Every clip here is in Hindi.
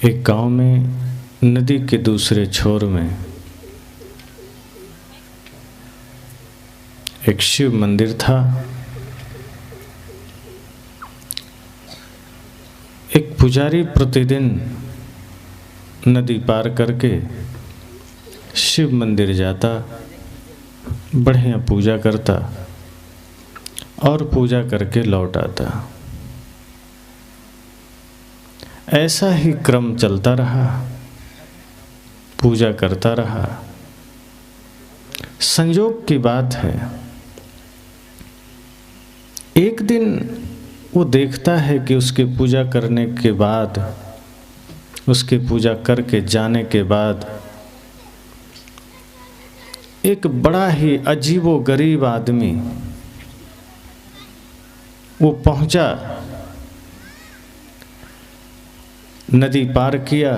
एक गांव में नदी के दूसरे छोर में एक शिव मंदिर था। एक पुजारी प्रतिदिन नदी पार करके शिव मंदिर जाता, बढ़िया पूजा करता और पूजा करके लौट आता। ऐसा ही क्रम चलता रहा, पूजा करता रहा। संयोग की बात है, एक दिन वो देखता है कि उसके पूजा करने के बाद, उसके पूजा करके जाने के बाद एक बड़ा ही अजीबो गरीब आदमी वो पहुंचा, नदी पार किया,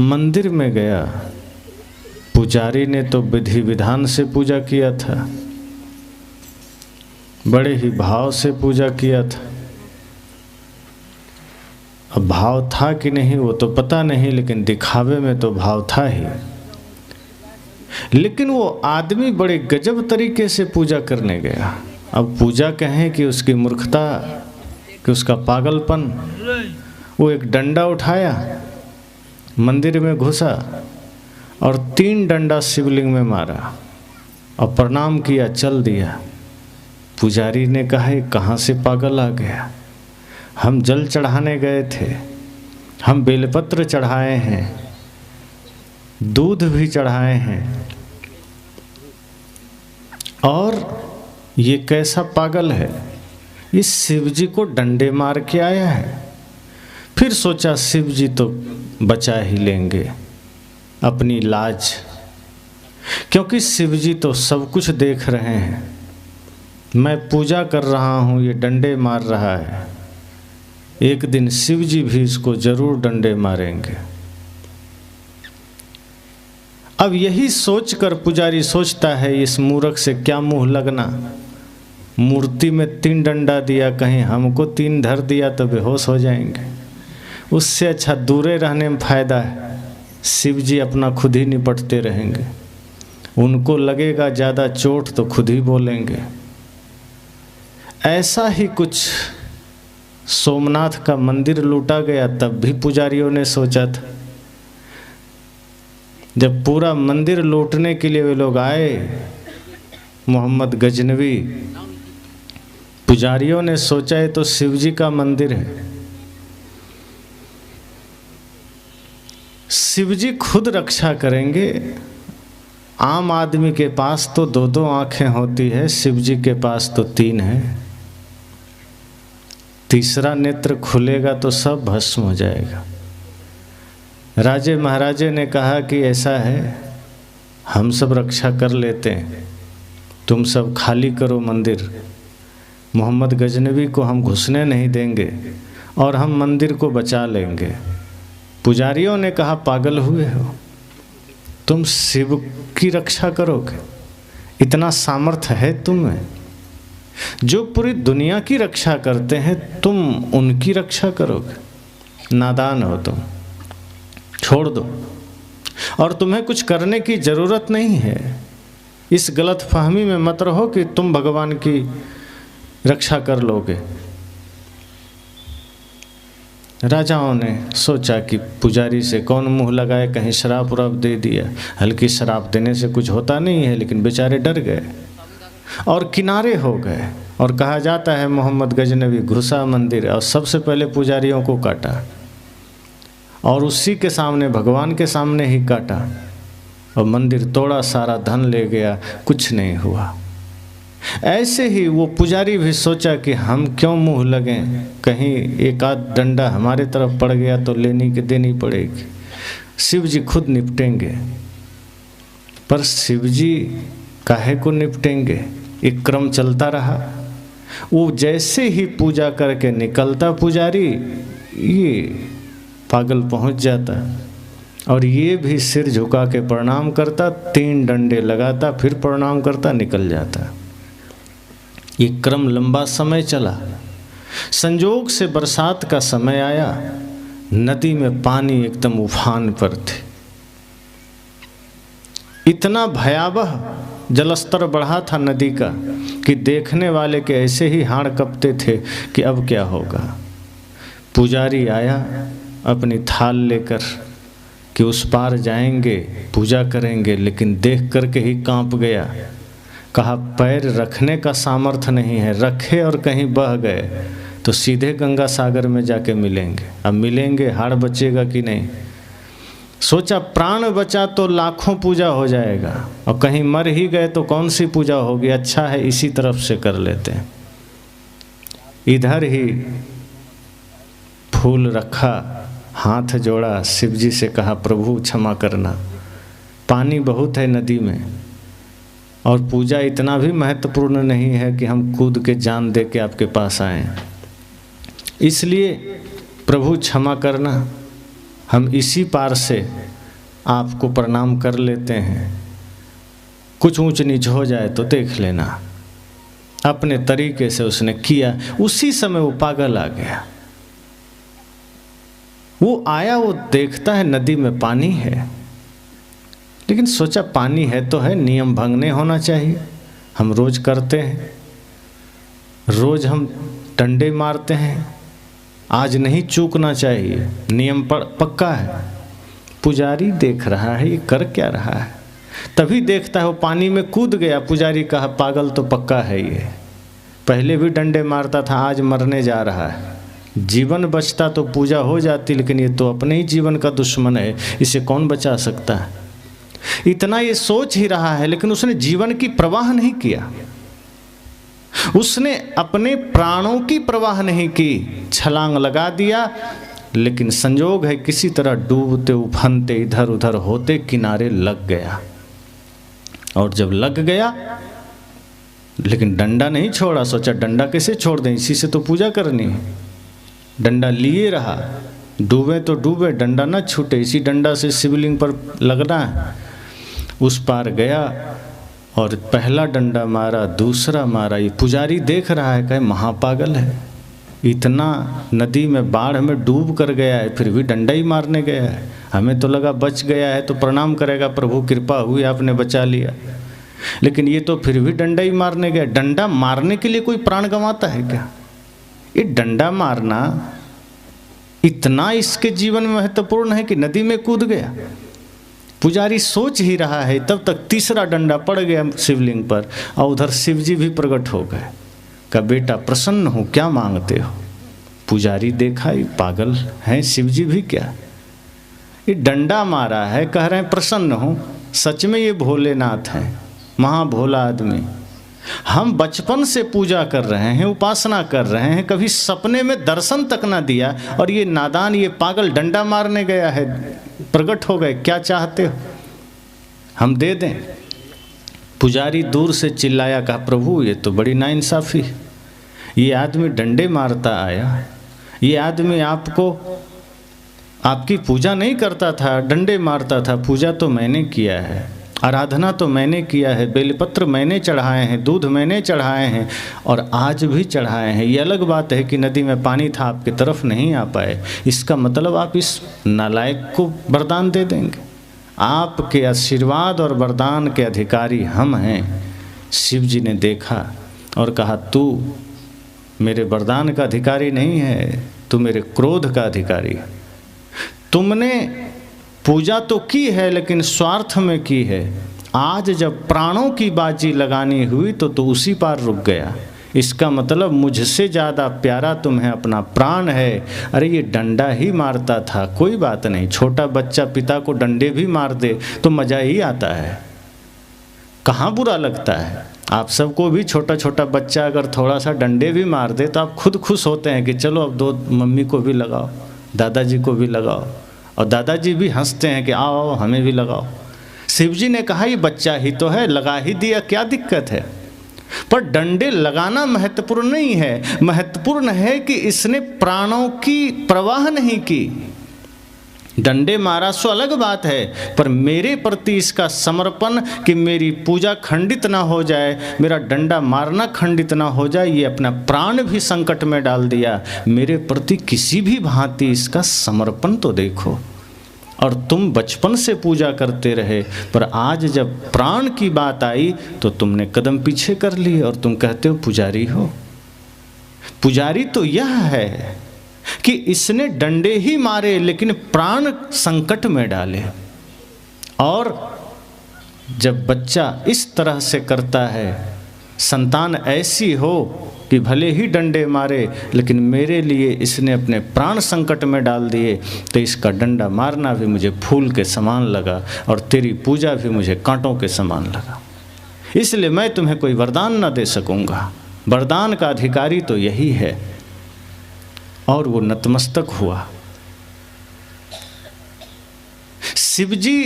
मंदिर में गया। पुजारी ने तो विधि विधान से पूजा किया था, बड़े ही भाव से पूजा किया था। अब भाव था कि नहीं वो तो पता नहीं, लेकिन दिखावे में तो भाव था ही। लेकिन वो आदमी बड़े गजब तरीके से पूजा करने गया। अब पूजा कहें कि उसकी मूर्खता, कि उसका पागलपन। वो एक डंडा उठाया, मंदिर में घुसा और 3 डंडा शिवलिंग में मारा और प्रणाम किया, चल दिया। पुजारी ने कहा, कहाँ से पागल आ गया? हम जल चढ़ाने गए थे, हम बेलपत्र चढ़ाए हैं, दूध भी चढ़ाए हैं, और ये कैसा पागल है, इस शिव जी को डंडे मार के आया है। फिर सोचा शिव जी तो बचा ही लेंगे अपनी लाज, क्योंकि शिव जी तो सब कुछ देख रहे हैं। मैं पूजा कर रहा हूँ, ये डंडे मार रहा है, एक दिन शिव जी भी इसको जरूर डंडे मारेंगे। अब यही सोचकर पुजारी सोचता है, इस मूर्ख से क्या मुंह लगना। मूर्ति में 3 डंडा दिया, कहीं हमको 3 धर दिया तो बेहोश हो जाएंगे। उससे अच्छा दूरे रहने में फायदा है। शिव जी अपना खुद ही निपटते रहेंगे, उनको लगेगा ज़्यादा चोट तो खुद ही बोलेंगे। ऐसा ही कुछ सोमनाथ का मंदिर लूटा गया, तब भी पुजारियों ने सोचा था। जब पूरा मंदिर लूटने के लिए वे लोग आए, मोहम्मद गजनवी, पुजारियों ने सोचा है तो शिव जी का मंदिर है, शिव जी खुद रक्षा करेंगे। आम आदमी के पास तो 2-2 आंखें होती है, शिव जी के पास तो 3 है। तीसरा नेत्र खुलेगा तो सब भस्म हो जाएगा। राजे महाराजे ने कहा कि ऐसा है, हम सब रक्षा कर लेते हैं, तुम सब खाली करो मंदिर। मोहम्मद गजनवी को हम घुसने नहीं देंगे और हम मंदिर को बचा लेंगे। पुजारियों ने कहा, पागल हुए हो, तुम शिव की रक्षा करोगे? इतना सामर्थ्य है तुम में? जो पूरी दुनिया की रक्षा करते हैं, तुम उनकी रक्षा करोगे? नादान हो तुम, छोड़ दो। और तुम्हें कुछ करने की जरूरत नहीं है। इस गलत फहमी में मत रहो कि तुम भगवान की रक्षा कर लोगे। राजाओं ने सोचा कि पुजारी से कौन मुंह लगाए, कहीं शराब वराब दे दिया। हल्की शराब देने से कुछ होता नहीं है, लेकिन बेचारे डर गए और किनारे हो गए। और कहा जाता है मोहम्मद गजनवी घुसा मंदिर और सबसे पहले पुजारियों को काटा, और उसी के सामने, भगवान के सामने ही काटा, और मंदिर तोड़ा, सारा धन ले गया, कुछ नहीं हुआ। ऐसे ही वो पुजारी भी सोचा कि हम क्यों मुंह लगें, कहीं एक आध डंडा हमारे तरफ पड़ गया तो लेनी के देनी पड़ेगी, शिव जी खुद निपटेंगे। पर शिव जी काहे को निपटेंगे? एक क्रम चलता रहा। वो जैसे ही पूजा करके निकलता पुजारी, ये पागल पहुंच जाता और ये भी सिर झुका के प्रणाम करता, 3 डंडे लगाता, फिर प्रणाम करता, निकल जाता। ये क्रम लंबा समय चला। संजोग से बरसात का समय आया, नदी में पानी एकदम उफान पर थे। इतना भयावह जलस्तर बढ़ा था नदी का कि देखने वाले के ऐसे ही हाड़ कांपते थे कि अब क्या होगा। पुजारी आया अपनी थाल लेकर कि उस पार जाएंगे, पूजा करेंगे, लेकिन देख करके ही कांप गया। कहा पैर रखने का सामर्थ्य नहीं है, रखे और कहीं बह गए तो सीधे गंगा सागर में जाके मिलेंगे। अब मिलेंगे, हाड़ बचेगा कि नहीं। सोचा प्राण बचा तो लाखों पूजा हो जाएगा, और कहीं मर ही गए तो कौन सी पूजा होगी। अच्छा है इसी तरफ से कर लेते हैं। इधर ही फूल रखा, हाथ जोड़ा, शिव जी से कहा प्रभु क्षमा करना, पानी बहुत है नदी में और पूजा इतना भी महत्वपूर्ण नहीं है कि हम कूद के जान दे के आपके पास आए, इसलिए प्रभु क्षमा करना, हम इसी पार से आपको प्रणाम कर लेते हैं, कुछ ऊंच नीच हो जाए तो देख लेना। अपने तरीके से उसने किया। उसी समय वो पागल आ गया। वो आया, वो देखता है नदी में पानी है, लेकिन सोचा पानी है तो है, नियम भंग नहीं होना चाहिए। हम रोज करते हैं, रोज हम डंडे मारते हैं, आज नहीं चूकना चाहिए, नियम पक्का है। पुजारी देख रहा है ये कर क्या रहा है, तभी देखता है वो पानी में कूद गया। पुजारी कहा पागल तो पक्का है ये, पहले भी डंडे मारता था, आज मरने जा रहा है। जीवन बचता तो पूजा हो जाती, लेकिन ये तो अपने ही जीवन का दुश्मन है, इसे कौन बचा सकता है। इतना ये सोच ही रहा है, लेकिन उसने जीवन की परवाह नहीं किया, उसने अपने प्राणों की परवाह नहीं की, छलांग लगा दिया। लेकिन संजोग है किसी तरह डूबते उफनते इधर उधर होते किनारे लग गया। और जब लग गया, लेकिन डंडा नहीं छोड़ा। सोचा डंडा कैसे छोड़ दें, इसी से तो पूजा करनी है। डंडा लिए रहा, डूबे तो डूबे, डंडा ना छूटे, इसी डंडा से शिवलिंग पर लगना है। उस पार गया और पहला डंडा मारा, दूसरा मारा। ये पुजारी देख रहा है, कहे महापागल है, इतना नदी में बाढ़ में डूब कर गया है, फिर भी डंडा ही मारने गया है। हमें तो लगा बच गया है तो प्रणाम करेगा, प्रभु कृपा हुई आपने बचा लिया, लेकिन ये तो फिर भी डंडा ही मारने गया। डंडा मारने के लिए कोई प्राण गंवाता है क्या? ये डंडा मारना इतना इसके जीवन में महत्वपूर्ण है कि नदी में कूद गया। पुजारी सोच ही रहा है, तब तक तीसरा डंडा पड़ गया शिवलिंग पर, और उधर शिव जी भी प्रकट हो गए। कहा बेटा प्रसन्न हो, क्या मांगते हो? पुजारी देखा ये पागल हैं, शिव जी भी क्या, ये डंडा मारा है, कह रहे हैं प्रसन्न हो। सच में ये भोलेनाथ हैं, महाभोला आदमी। हम बचपन से पूजा कर रहे हैं, उपासना कर रहे हैं, कभी सपने में दर्शन तक ना दिया, और ये नादान, ये पागल डंडा मारने गया है, प्रकट हो गए। क्या चाहते हो, हम दे दें? पुजारी दूर से चिल्लाया, कहा प्रभु ये तो बड़ी नाइंसाफी, ये आदमी डंडे मारता आया, ये आदमी आपको आपकी पूजा नहीं करता था, डंडे मारता था। पूजा तो मैंने किया है, आराधना तो मैंने किया है, बेलपत्र मैंने चढ़ाए हैं, दूध मैंने चढ़ाए हैं, और आज भी चढ़ाए हैं। ये अलग बात है कि नदी में पानी था, आपकी तरफ नहीं आ पाए, इसका मतलब आप इस नालायक को वरदान दे देंगे? आपके आशीर्वाद और वरदान के अधिकारी हम हैं। शिव जी ने देखा और कहा तू मेरे वरदान का अधिकारी नहीं है, तू मेरे क्रोध का अधिकारी है। तुमने पूजा तो की है, लेकिन स्वार्थ में की है। आज जब प्राणों की बाजी लगानी हुई तो उसी पार रुक गया। इसका मतलब मुझसे ज़्यादा प्यारा तुम्हें अपना प्राण है। अरे ये डंडा ही मारता था, कोई बात नहीं, छोटा बच्चा पिता को डंडे भी मार दे तो मज़ा ही आता है, कहाँ बुरा लगता है। आप सबको भी छोटा छोटा बच्चा अगर थोड़ा सा डंडे भी मार दे तो आप खुद खुश होते हैं कि चलो अब 2 मम्मी को भी लगाओ, दादाजी को भी लगाओ, और दादाजी भी हंसते हैं कि आओ आओ हमें भी लगाओ। शिवजी ने कहा ये बच्चा ही तो है, लगा ही दिया, क्या दिक्कत है। पर डंडे लगाना महत्वपूर्ण नहीं है, महत्वपूर्ण है कि इसने प्राणों की परवाह नहीं की। डंडे मारा सो अलग बात है, पर मेरे प्रति इसका समर्पण कि मेरी पूजा खंडित ना हो जाए, मेरा डंडा मारना खंडित ना हो जाए, ये अपना प्राण भी संकट में डाल दिया। मेरे प्रति किसी भी भांति इसका समर्पण तो देखो। और तुम बचपन से पूजा करते रहे, पर आज जब प्राण की बात आई तो तुमने कदम पीछे कर ली और तुम कहते हो पुजारी हो। पुजारी तो यह है कि इसने डंडे ही मारे लेकिन प्राण संकट में डाले। और जब बच्चा इस तरह से करता है, संतान ऐसी हो कि भले ही डंडे मारे लेकिन मेरे लिए इसने अपने प्राण संकट में डाल दिए, तो इसका डंडा मारना भी मुझे फूल के समान लगा और तेरी पूजा भी मुझे कांटों के समान लगा। इसलिए मैं तुम्हें कोई वरदान न दे सकूंगा। वरदान का अधिकारी तो यही है। और वो नतमस्तक हुआ। शिवजी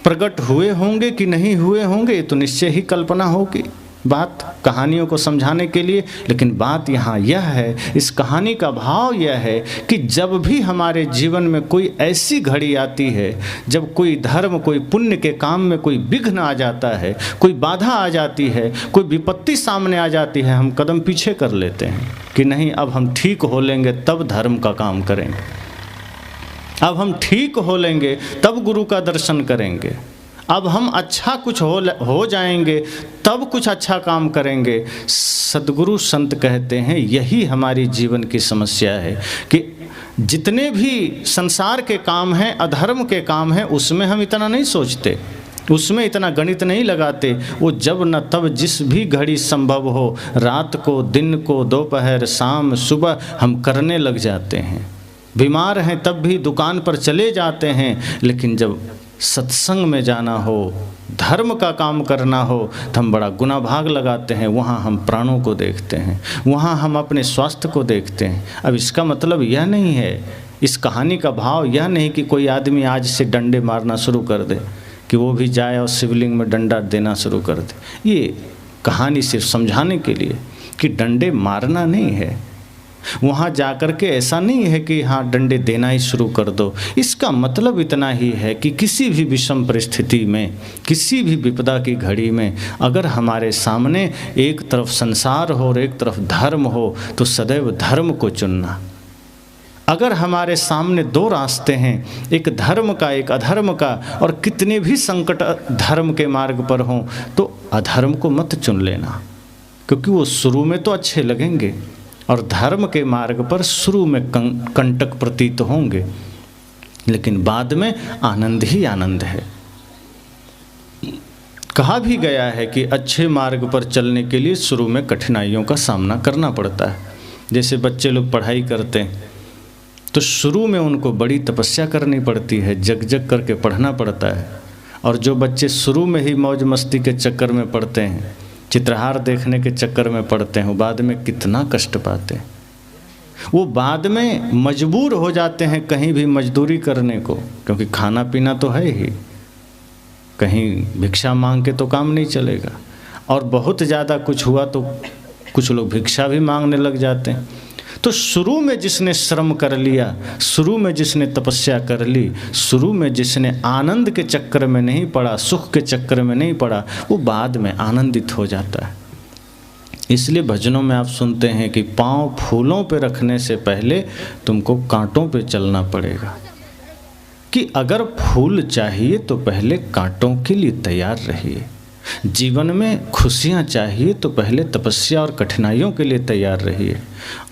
प्रकट हुए होंगे कि नहीं हुए होंगे, तो निश्चय ही कल्पना होगी बात कहानियों को समझाने के लिए। लेकिन बात यहाँ यह है, इस कहानी का भाव यह है कि जब भी हमारे जीवन में कोई ऐसी घड़ी आती है, जब कोई धर्म, कोई पुण्य के काम में कोई विघ्न आ जाता है, कोई बाधा आ जाती है, कोई विपत्ति सामने आ जाती है, हम कदम पीछे कर लेते हैं कि नहीं, अब हम ठीक हो लेंगे तब धर्म का काम करेंगे, अब हम ठीक हो लेंगे तब गुरु का दर्शन करेंगे, अब हम अच्छा कुछ हो जाएंगे तब कुछ अच्छा काम करेंगे। सद्गुरु संत कहते हैं यही हमारी जीवन की समस्या है कि जितने भी संसार के काम हैं, अधर्म के काम हैं, उसमें हम इतना नहीं सोचते, उसमें इतना गणित नहीं लगाते। वो जब न तब जिस भी घड़ी संभव हो, रात को, दिन को, दोपहर, शाम, सुबह हम करने लग जाते हैं। बीमार हैं तब भी दुकान पर चले जाते हैं, लेकिन जब सत्संग में जाना हो, धर्म का काम करना हो, तो हम बड़ा गुना भाग लगाते हैं। वहाँ हम प्राणों को देखते हैं, वहाँ हम अपने स्वास्थ्य को देखते हैं। अब इसका मतलब यह नहीं है, इस कहानी का भाव यह नहीं कि कोई आदमी आज से डंडे मारना शुरू कर दे, कि वो भी जाए और शिवलिंग में डंडा देना शुरू कर दे। ये कहानी सिर्फ समझाने के लिए कि डंडे मारना नहीं है। वहाँ जाकर के ऐसा नहीं है कि हाँ डंडे देना ही शुरू कर दो। इसका मतलब इतना ही है कि किसी भी विषम परिस्थिति में, किसी भी विपदा की घड़ी में अगर हमारे सामने एक तरफ संसार हो और एक तरफ धर्म हो, तो सदैव धर्म को चुनना। अगर हमारे सामने दो रास्ते हैं, एक धर्म का, एक अधर्म का, और कितने भी संकट धर्म के मार्ग पर हों, तो अधर्म को मत चुन लेना, क्योंकि वो शुरू में तो अच्छे लगेंगे और धर्म के मार्ग पर शुरू में कंटक प्रतीत होंगे, लेकिन बाद में आनंद ही आनंद है। कहा भी गया है कि अच्छे मार्ग पर चलने के लिए शुरू में कठिनाइयों का सामना करना पड़ता है। जैसे बच्चे लोग पढ़ाई करते हैं तो शुरू में उनको बड़ी तपस्या करनी पड़ती है, जग जग करके पढ़ना पड़ता है। और जो बच्चे शुरू में ही मौज मस्ती के चक्कर में पढ़ते हैं, चित्रहार देखने के चक्कर में पढ़ते हैं, वो बाद में कितना कष्ट पाते हैं। वो बाद में मजबूर हो जाते हैं कहीं भी मजदूरी करने को, क्योंकि खाना पीना तो है ही, कहीं भिक्षा मांग के तो काम नहीं चलेगा। और बहुत ज़्यादा कुछ हुआ तो कुछ लोग भिक्षा भी मांगने लग जाते हैं। तो शुरू में जिसने श्रम कर लिया, शुरू में जिसने तपस्या कर ली, शुरू में जिसने आनंद के चक्कर में नहीं पड़ा, सुख के चक्कर में नहीं पड़ा, वो बाद में आनंदित हो जाता है। इसलिए भजनों में आप सुनते हैं कि पाँव फूलों पे रखने से पहले तुमको कांटों पे चलना पड़ेगा, कि अगर फूल चाहिए तो पहले कांटों के लिए तैयार रहिए। जीवन में खुशियाँ चाहिए तो पहले तपस्या और कठिनाइयों के लिए तैयार रहिए।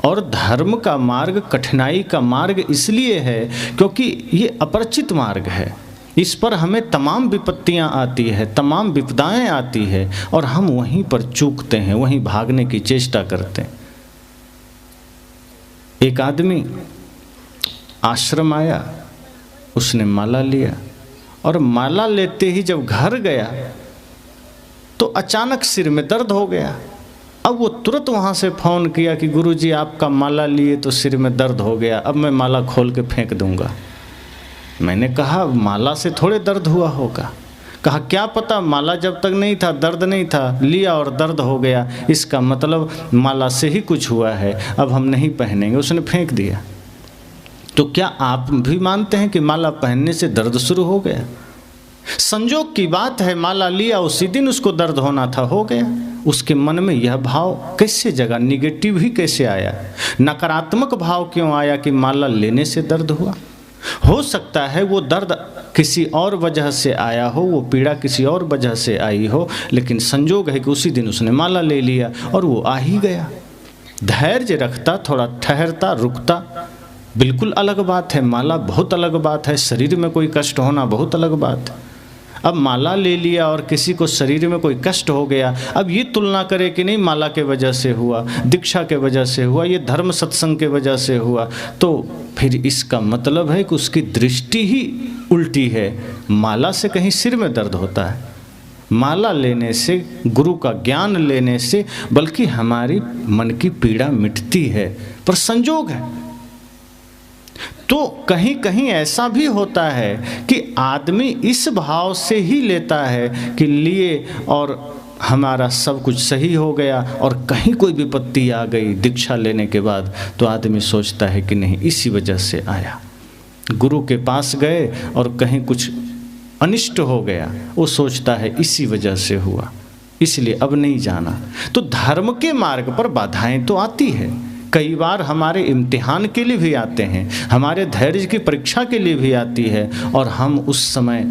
और धर्म का मार्ग कठिनाई का मार्ग इसलिए है क्योंकि ये अपरिचित मार्ग है। इस पर हमें तमाम विपत्तियाँ आती है, तमाम विपदाएं आती है, और हम वहीं पर चूकते हैं, वहीं भागने की चेष्टा करते हैं। एक आदमी आश्रम आया, उसने माला लिया, और माला लेते ही जब घर गया तो अचानक सिर में दर्द हो गया। अब वो तुरंत वहाँ से फ़ोन किया कि गुरुजी आपका माला लिए तो सिर में दर्द हो गया, अब मैं माला खोल के फेंक दूंगा। मैंने कहा माला से थोड़े दर्द हुआ होगा। कहा क्या पता, माला जब तक नहीं था दर्द नहीं था, लिया और दर्द हो गया, इसका मतलब माला से ही कुछ हुआ है, अब हम नहीं पहनेंगे। उसने फेंक दिया। तो क्या आप भी मानते हैं कि माला पहनने से दर्द शुरू हो गया? संजोग की बात है, माला लिया उसी दिन उसको दर्द होना था, हो गया। उसके मन में यह भाव कैसे जगा, निगेटिव ही कैसे आया, नकारात्मक भाव क्यों आया कि माला लेने से दर्द हुआ? हो सकता है वो दर्द किसी और वजह से आया हो, वो पीड़ा किसी और वजह से आई हो, लेकिन संजोग है कि उसी दिन उसने माला ले लिया और वो आ ही गया। धैर्य रखता, थोड़ा ठहरता, रुकता, बिल्कुल अलग बात है। माला बहुत अलग बात है, शरीर में कोई कष्ट होना बहुत अलग बात है। अब माला ले लिया और किसी को शरीर में कोई कष्ट हो गया, अब ये तुलना करे कि नहीं माला के वजह से हुआ, दीक्षा के वजह से हुआ, ये धर्म सत्संग के वजह से हुआ, तो फिर इसका मतलब है कि उसकी दृष्टि ही उल्टी है। माला से कहीं सिर में दर्द होता है, माला लेने से, गुरु का ज्ञान लेने से बल्कि हमारी मन की पीड़ा मिटती है, पर संजोग है। तो कहीं कहीं ऐसा भी होता है कि आदमी इस भाव से ही लेता है कि लिए और हमारा सब कुछ सही हो गया, और कहीं कोई विपत्ति आ गई दीक्षा लेने के बाद तो आदमी सोचता है कि नहीं इसी वजह से आया। गुरु के पास गए और कहीं कुछ अनिष्ट हो गया, वो सोचता है इसी वजह से हुआ, इसलिए अब नहीं जाना। तो धर्म के मार्ग पर बाधाएं तो आती है, कई बार हमारे इम्तिहान के लिए भी आते हैं, हमारे धैर्य की परीक्षा के लिए भी आती है, और हम उस समय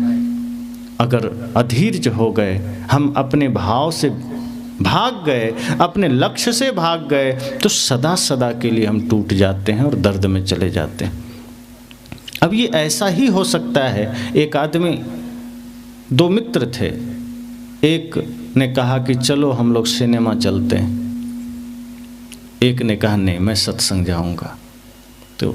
अगर अधीर हो गए, हम अपने भाव से भाग गए, अपने लक्ष्य से भाग गए, तो सदा सदा के लिए हम टूट जाते हैं और दर्द में चले जाते हैं। अब ये ऐसा ही हो सकता है, एक आदमी, दो मित्र थे, एक ने कहा कि चलो हम लोग सिनेमा चलते हैं, एक ने कहा नहीं मैं सत्संग जाऊंगा। तो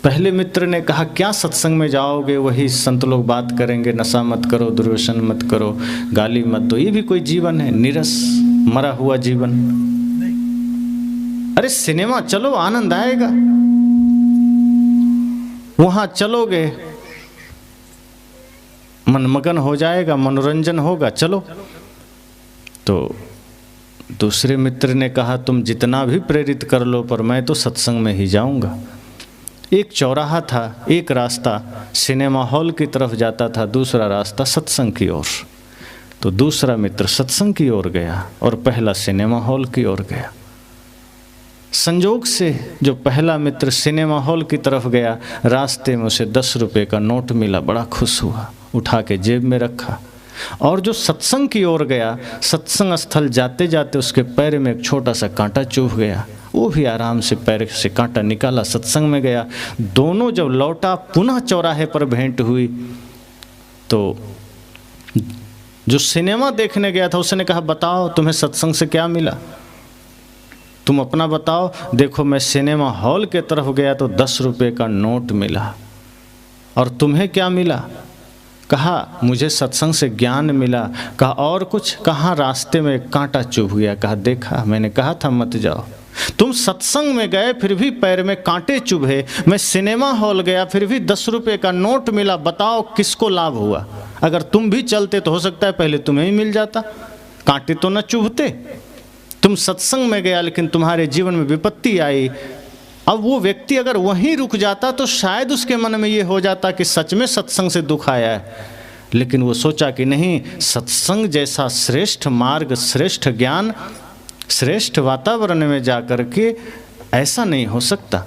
पहले मित्र ने कहा क्या सत्संग में जाओगे, वही संत लोग बात करेंगे, नशा मत करो, दुर्व्यसन मत करो, गाली मत दो, ये भी कोई जीवन है? निरस मरा हुआ जीवन। अरे सिनेमा चलो, आनंद आएगा, वहां चलोगे मनमगन हो जाएगा, मनोरंजन होगा, चलो। तो दूसरे मित्र ने कहा तुम जितना भी प्रेरित कर लो, पर मैं तो सत्संग में ही जाऊंगा। एक चौराहा था, एक रास्ता सिनेमा हॉल की तरफ जाता था, दूसरा रास्ता सत्संग की ओर। तो दूसरा मित्र सत्संग की ओर गया और पहला सिनेमा हॉल की ओर गया। संजोग से जो पहला मित्र सिनेमा हॉल की तरफ गया, रास्ते में उसे 10 रुपये का नोट मिला, बड़ा खुश हुआ, उठा के जेब में रखा। और जो सत्संग की ओर गया, सत्संग स्थल जाते जाते उसके पैर में एक छोटा सा कांटा चुभ गया, वो भी आराम से पैर से कांटा निकाला, सत्संग में गया। दोनों जब लौटा, पुनः चौराहे पर भेंट हुई, तो जो सिनेमा देखने गया था उसने कहा बताओ तुम्हें सत्संग से क्या मिला, तुम अपना बताओ। देखो मैं सिनेमा हॉल के तरफ गया तो 10 रुपये का नोट मिला, और तुम्हें क्या मिला? कहा मुझे सत्संग से ज्ञान मिला। कहा और कुछ? कहा रास्ते में एक कांटा चुभ गया। कहा देखा, मैंने कहा था मत जाओ। तुम सत्संग में गए फिर भी पैर में कांटे चुभे, मैं सिनेमा हॉल गया फिर भी 10 रुपये का नोट मिला, बताओ किसको लाभ हुआ? अगर तुम भी चलते तो हो सकता है पहले तुम्हें ही मिल जाता, कांटे तो न चुभते। तुम सत्संग में गया लेकिन तुम्हारे जीवन में विपत्ति आई। अब वो व्यक्ति अगर वहीं रुक जाता तो शायद उसके मन में ये हो जाता कि सच में सत्संग से दुख आया है, लेकिन वो सोचा कि नहीं, सत्संग जैसा श्रेष्ठ मार्ग, श्रेष्ठ ज्ञान, श्रेष्ठ वातावरण में जाकर के ऐसा नहीं हो सकता।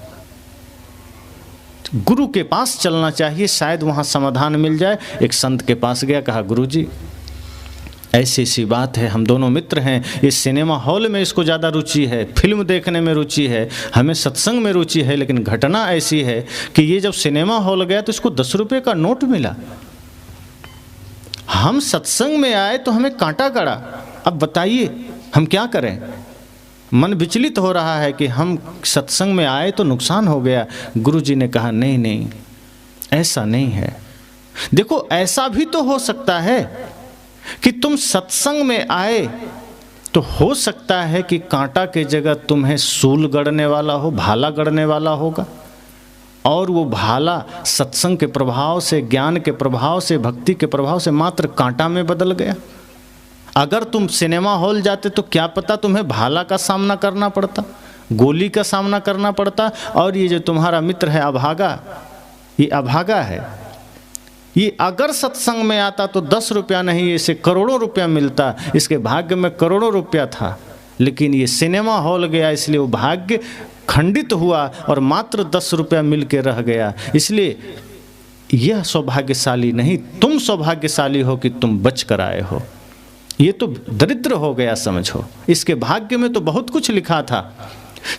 गुरु के पास चलना चाहिए, शायद वहाँ समाधान मिल जाए। एक संत के पास गया, कहा गुरुजी ऐसी सी बात है, हम दोनों मित्र हैं, इस सिनेमा हॉल में इसको ज़्यादा रुचि है, फिल्म देखने में रुचि है, हमें सत्संग में रुचि है, लेकिन घटना ऐसी है कि ये जब सिनेमा हॉल गया तो इसको 10 रुपये का नोट मिला, हम सत्संग में आए तो हमें कांटा गड़ा। अब बताइए हम क्या करें? मन विचलित हो रहा है कि हम सत्संग में आए तो नुकसान हो गया। गुरुजी ने कहा नहीं नहीं, ऐसा नहीं है। देखो ऐसा भी तो हो सकता है कि तुम सत्संग में आए तो हो सकता है कि कांटा के जगह तुम्हें सूल गड़ने वाला हो, भाला गड़ने वाला होगा, और वो भाला सत्संग के प्रभाव से, ज्ञान के प्रभाव से, भक्ति के प्रभाव से मात्र कांटा में बदल गया। अगर तुम सिनेमा हॉल जाते तो क्या पता तुम्हें भाला का सामना करना पड़ता, गोली का सामना करना पड़ता। और ये जो तुम्हारा मित्र है अभागा, ये अभागा है, ये अगर सत्संग में आता तो 10 रुपया नहीं, इसे करोड़ों रुपया मिलता। इसके भाग्य में करोड़ों रुपया था, लेकिन ये सिनेमा हॉल गया, इसलिए वो भाग्य खंडित हुआ और मात्र 10 रुपया मिल के रह गया। इसलिए यह सौभाग्यशाली नहीं, तुम सौभाग्यशाली हो कि तुम बच कर आए हो। ये तो दरिद्र हो गया समझो। इसके भाग्य में तो बहुत कुछ लिखा था,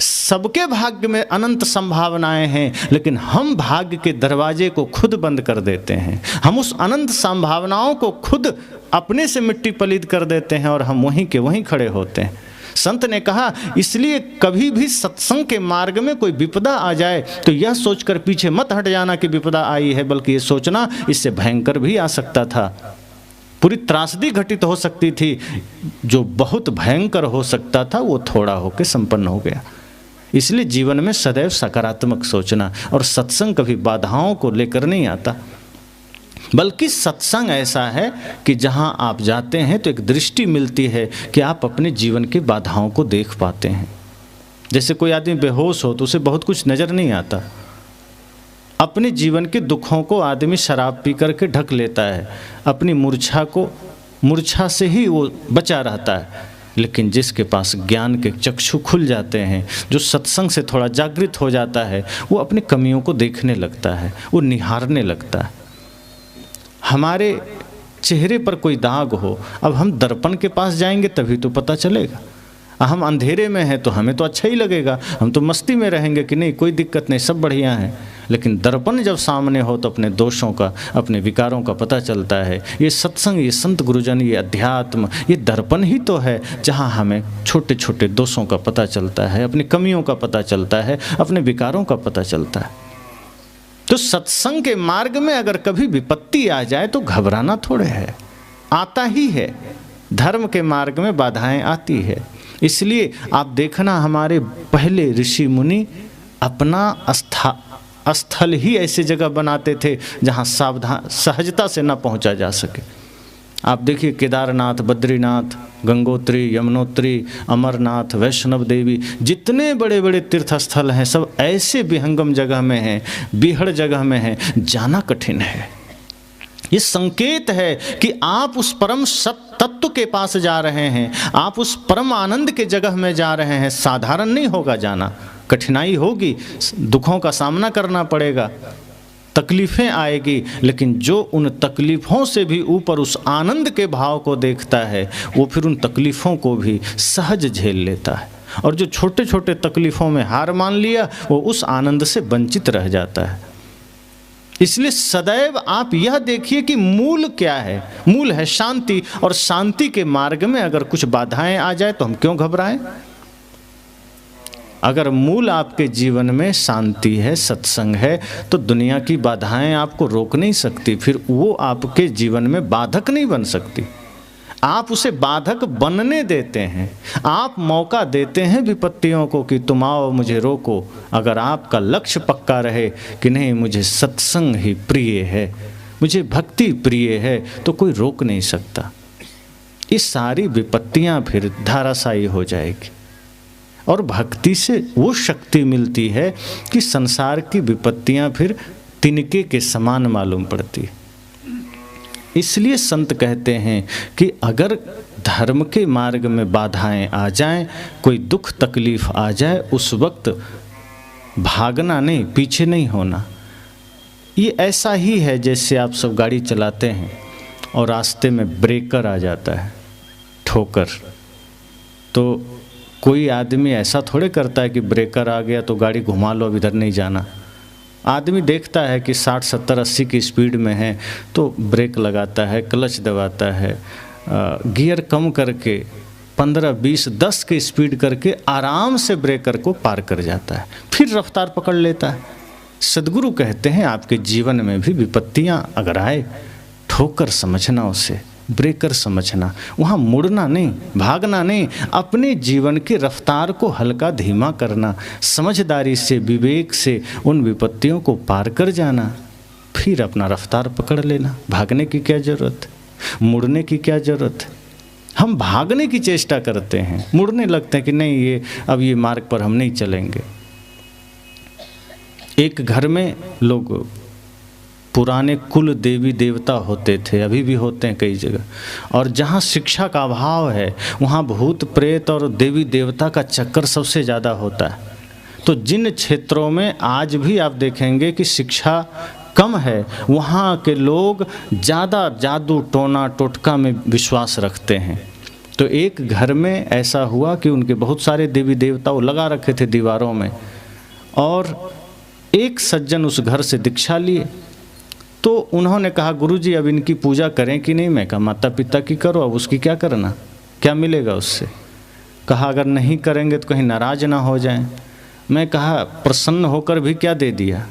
सबके भाग्य में अनंत संभावनाएं हैं, लेकिन हम भाग्य के दरवाजे को खुद बंद कर देते हैं। हम उस अनंत संभावनाओं को खुद अपने से मिट्टी पलीद कर देते हैं और हम वहीं के वहीं खड़े होते हैं। संत ने कहा, इसलिए कभी भी सत्संग के मार्ग में कोई विपदा आ जाए तो यह सोचकर पीछे मत हट जाना कि विपदा आई है, बल्कि ये सोचना इससे भयंकर भी आ सकता था, पूरी त्रासदी घटित हो सकती थी। जो बहुत भयंकर हो सकता था वो थोड़ा होकर संपन्न हो गया। इसलिए जीवन में सदैव सकारात्मक सोचना, और सत्संग कभी बाधाओं को लेकर नहीं आता, बल्कि सत्संग ऐसा है कि जहां आप जाते हैं तो एक दृष्टि मिलती है कि आप अपने जीवन की बाधाओं को देख पाते हैं। जैसे कोई आदमी बेहोश हो तो उसे बहुत कुछ नज़र नहीं आता। अपने जीवन के दुखों को आदमी शराब पी करके ढक लेता है, अपनी मूर्छा से ही वो बचा रहता है। लेकिन जिसके पास ज्ञान के चक्षु खुल जाते हैं, जो सत्संग से थोड़ा जागृत हो जाता है, वो अपनी कमियों को देखने लगता है, वो निहारने लगता है। हमारे चेहरे पर कोई दाग हो, अब हम दर्पण के पास जाएंगे तभी तो पता चलेगा। हम अंधेरे में हैं तो हमें तो अच्छा ही लगेगा, हम तो मस्ती में रहेंगे कि नहीं कोई दिक्कत नहीं, सब बढ़िया है। लेकिन दर्पण जब सामने हो तो अपने दोषों का, अपने विकारों का पता चलता है। ये सत्संग, ये संत गुरुजन, ये अध्यात्म, ये दर्पण ही तो है जहाँ हमें छोटे छोटे दोषों का पता चलता है, अपनी कमियों का पता चलता है, अपने विकारों का पता चलता है। तो सत्संग के मार्ग में अगर कभी विपत्ति आ जाए तो घबराना थोड़े है, आता ही है। धर्म के मार्ग में बाधाएं आती है। इसलिए आप देखना, हमारे पहले ऋषि मुनि अपना स्थल ही ऐसी जगह बनाते थे जहां सहजता से न पहुंचा जा सके। आप देखिए केदारनाथ, बद्रीनाथ, गंगोत्री, यमुनोत्री, अमरनाथ, वैष्णव देवी, जितने बड़े बड़े तीर्थ स्थल हैं सब ऐसे विहंगम जगह में हैं, बीहड़ जगह में हैं, जाना कठिन है। ये संकेत है कि आप उस परम सत्य तत्व के पास जा रहे हैं, आप उस परम आनंद के जगह में जा रहे हैं। साधारण नहीं होगा जाना, कठिनाई होगी, दुखों का सामना करना पड़ेगा, तकलीफ़ें आएगी, लेकिन जो उन तकलीफ़ों से भी ऊपर उस आनंद के भाव को देखता है वो फिर उन तकलीफ़ों को भी सहज झेल लेता है। और जो छोटे छोटे तकलीफ़ों में हार मान लिया वो उस आनंद से वंचित रह जाता है। इसलिए सदैव आप यह देखिए कि मूल क्या है। मूल है शांति, और शांति के मार्ग में अगर कुछ बाधाएं आ जाए तो हम क्यों घबराएं। अगर मूल आपके जीवन में शांति है, सत्संग है, तो दुनिया की बाधाएं आपको रोक नहीं सकती, फिर वो आपके जीवन में बाधक नहीं बन सकती। आप उसे बाधक बनने देते हैं, आप मौका देते हैं विपत्तियों को कि तुम आओ मुझे रोको। अगर आपका लक्ष्य पक्का रहे कि नहीं मुझे सत्संग ही प्रिय है, मुझे भक्ति प्रिय है, तो कोई रोक नहीं सकता। ये सारी विपत्तियां फिर धाराशायी हो जाएगी, और भक्ति से वो शक्ति मिलती है कि संसार की विपत्तियां फिर तिनके के समान मालूम पड़ती। इसलिए संत कहते हैं कि अगर धर्म के मार्ग में बाधाएं आ जाएं, कोई दुख तकलीफ आ जाए, उस वक्त भागना नहीं, पीछे नहीं होना। ये ऐसा ही है जैसे आप सब गाड़ी चलाते हैं और रास्ते में ब्रेकर आ जाता है, ठोकर, तो कोई आदमी ऐसा थोड़े करता है कि ब्रेकर आ गया तो गाड़ी घुमा लो, अब इधर नहीं जाना। आदमी देखता है कि 60, 70, 80 की स्पीड में है तो ब्रेक लगाता है, क्लच दबाता है, गियर कम करके 15, 20, 10 की स्पीड करके आराम से ब्रेकर को पार कर जाता है, फिर रफ्तार पकड़ लेता है। सद्गुरु कहते हैं आपके जीवन में भी विपत्तियां अगर आए, ठोकर समझना, उसे ब्रेकर समझना, वहाँ मुड़ना नहीं, भागना नहीं, अपने जीवन की रफ्तार को हल्का धीमा करना, समझदारी से, विवेक से उन विपत्तियों को पार कर जाना, फिर अपना रफ्तार पकड़ लेना। भागने की क्या ज़रूरत है, मुड़ने की क्या ज़रूरत है। हम हम भागने की चेष्टा करते हैं, मुड़ने लगते हैं कि नहीं अब ये मार्ग पर हम नहीं चलेंगे। एक घर में लोग पुराने कुल देवी देवता होते थे, अभी भी होते हैं कई जगह, और जहाँ शिक्षा का अभाव है वहाँ भूत प्रेत और देवी देवता का चक्कर सबसे ज़्यादा होता है। तो जिन क्षेत्रों में आज भी आप देखेंगे कि शिक्षा कम है, वहाँ के लोग ज़्यादा जादू टोना टोटका में विश्वास रखते हैं। तो एक घर में ऐसा हुआ कि उनके बहुत सारे देवी देवता वो लगा रखे थे दीवारों में, और एक सज्जन उस घर से दीक्षा लिए। तो उन्होंने कहा गुरुजी अब इनकी पूजा करें कि नहीं। मैं कहा माता पिता की करो, अब उसकी क्या करना, क्या मिलेगा उससे। कहा अगर नहीं करेंगे तो कहीं नाराज ना हो जाएं। मैं कहा प्रसन्न होकर भी क्या दे दिया,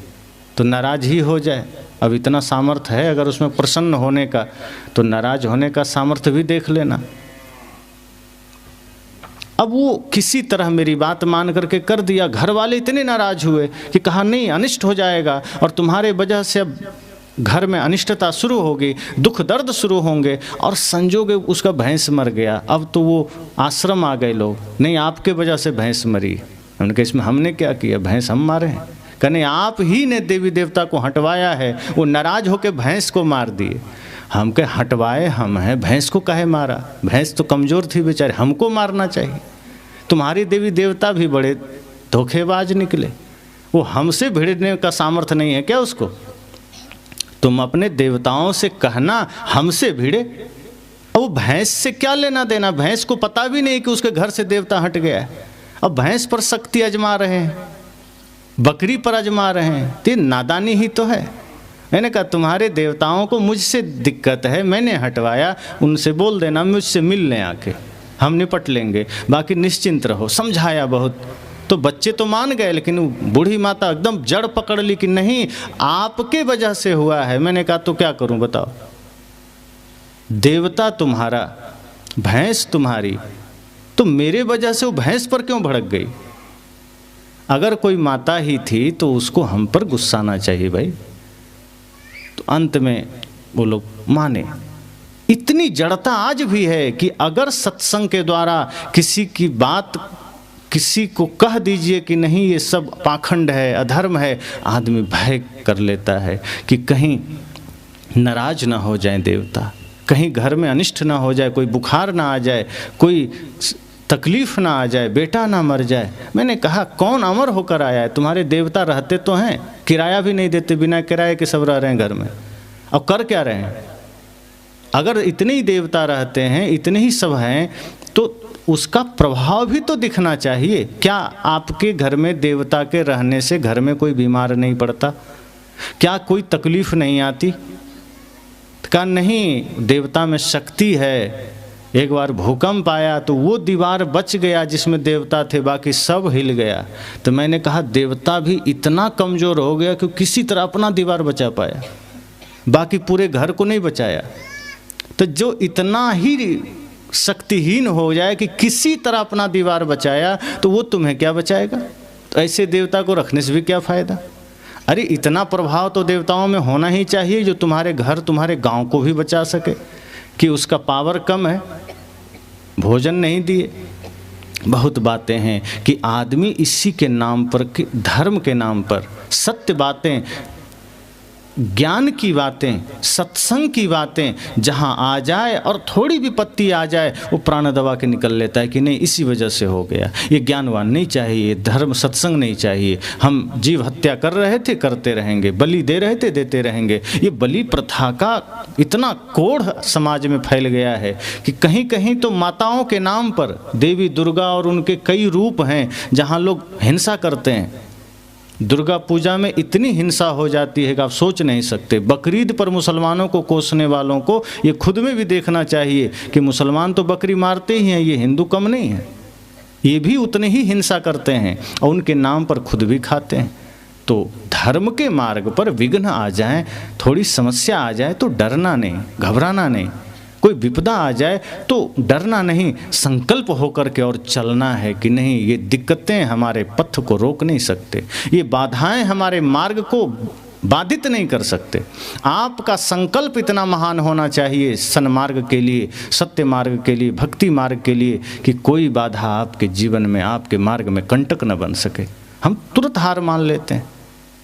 तो नाराज ही हो जाए। अब इतना सामर्थ्य है अगर उसमें प्रसन्न होने का, तो नाराज होने का सामर्थ्य भी देख लेना। अब वो किसी तरह मेरी बात मान करके कर दिया। घर वाले इतने नाराज हुए कि कहा नहीं अनिष्ट हो जाएगा, और तुम्हारे वजह से अब घर में अनिष्टता शुरू होगी, दुख दर्द शुरू होंगे। और संजोग उसका भैंस मर गया। अब तो वो आश्रम आ गए लोग, नहीं आपके वजह से भैंस मरी। उनके इसमें हमने क्या किया, भैंस हम मारे हैं। कहने आप ही ने देवी देवता को हटवाया है, वो नाराज होकर भैंस को मार दिए। हम कहे हटवाए हम हैं, भैंस को काहे मारा, भैंस तो कमज़ोर थी बेचारे, हमको मारना चाहिए। तुम्हारे देवी देवता भी बड़े धोखेबाज निकले, वो हमसे भिड़ने का सामर्थ्य नहीं है क्या उसको। तुम अपने देवताओं से कहना हमसे भिड़े। अब वो भैंस से क्या लेना देना, भैंस को पता भी नहीं कि उसके घर से देवता हट गया है। अब भैंस पर शक्ति आजमा रहे हैं, बकरी पर आजमा रहे हैं, तो नादानी ही तो है। मैंने कहा तुम्हारे देवताओं को मुझसे दिक्कत है, मैंने हटवाया, उनसे बोल देना मुझसे मिल लें आके, हम निपट लेंगे, बाकी निश्चिंत रहो। समझाया बहुत, तो बच्चे तो मान गए, लेकिन बूढ़ी माता एकदम जड़ पकड़ ली कि नहीं आपके वजह से हुआ है। मैंने कहा तो क्या करूं बताओ, देवता तुम्हारा, भैंस तुम्हारी, तो मेरे वजह से वो भैंस पर क्यों भड़क गई। अगर कोई माता ही थी तो उसको हम पर गुस्सा आना चाहिए भाई। तो अंत में वो लोग माने। इतनी जड़ता आज भी है कि अगर सत्संग के द्वारा किसी की बात किसी को कह दीजिए कि नहीं ये सब पाखंड है, अधर्म है, आदमी भय कर लेता है कि कहीं नाराज ना हो जाए देवता, कहीं घर में अनिष्ट ना हो जाए, कोई बुखार ना आ जाए, कोई तकलीफ ना आ जाए, बेटा ना मर जाए। मैंने कहा कौन अमर होकर आया है, तुम्हारे देवता रहते तो हैं, किराया भी नहीं देते, बिना किराए के सब रह रहे हैं घर में। अब कर क्या रहे हैं। अगर इतने ही देवता रहते हैं, इतने ही सब हैं, तो उसका प्रभाव भी तो दिखना चाहिए। क्या आपके घर में देवता के रहने से घर में कोई बीमार नहीं पड़ता, क्या कोई तकलीफ नहीं आती। कहा नहीं देवता में शक्ति है। एक बार भूकंप आया तो वो दीवार बच गया जिसमें देवता थे, बाकी सब हिल गया। तो मैंने कहा देवता भी इतना कमज़ोर हो गया कि किसी तरह अपना दीवार बचा पाया, बाकी पूरे घर को नहीं बचाया। तो जो इतना ही शक्तिहीन हो जाए कि किसी तरह अपना दीवार बचाया, तो वो तुम्हें क्या बचाएगा। तो ऐसे देवता को रखने से भी क्या फ़ायदा। अरे इतना प्रभाव तो देवताओं में होना ही चाहिए जो तुम्हारे घर तुम्हारे गांव को भी बचा सके। कि उसका पावर कम है, भोजन नहीं दिए, बहुत बातें हैं कि आदमी इसी के नाम पर, धर्म के नाम पर, सत्य बातें, ज्ञान की बातें, सत्संग की बातें जहाँ आ जाए और थोड़ी विपत्ति आ जाए वो प्राण दबा के निकल लेता है कि नहीं इसी वजह से हो गया। ये ज्ञानवान नहीं चाहिए, धर्म सत्संग नहीं चाहिए। हम जीव हत्या कर रहे थे, करते रहेंगे, बलि दे रहे थे, देते रहेंगे। ये बलि प्रथा का इतना कोढ़ समाज में फैल गया है कि कहीं कहीं तो माताओं के नाम पर, देवी दुर्गा और उनके कई रूप हैं जहाँ लोग हिंसा करते हैं। दुर्गा पूजा में इतनी हिंसा हो जाती है कि आप सोच नहीं सकते। बकरीद पर मुसलमानों को कोसने वालों को ये खुद में भी देखना चाहिए कि मुसलमान तो बकरी मारते ही हैं, ये हिंदू कम नहीं है, ये भी उतने ही हिंसा करते हैं और उनके नाम पर खुद भी खाते हैं। तो धर्म के मार्ग पर विघ्न आ जाए, थोड़ी समस्या आ जाए तो डरना नहीं, घबराना नहीं। कोई विपदा आ जाए तो डरना नहीं, संकल्प होकर के और चलना है कि नहीं ये दिक्कतें हमारे पथ को रोक नहीं सकते, ये बाधाएं हमारे मार्ग को बाधित नहीं कर सकते। आपका संकल्प इतना महान होना चाहिए सन्मार्ग के लिए, सत्य मार्ग के लिए, भक्ति मार्ग के लिए, कि कोई बाधा आपके जीवन में, आपके मार्ग में कंटक न बन सके। हम तुरंत हार मान लेते हैं।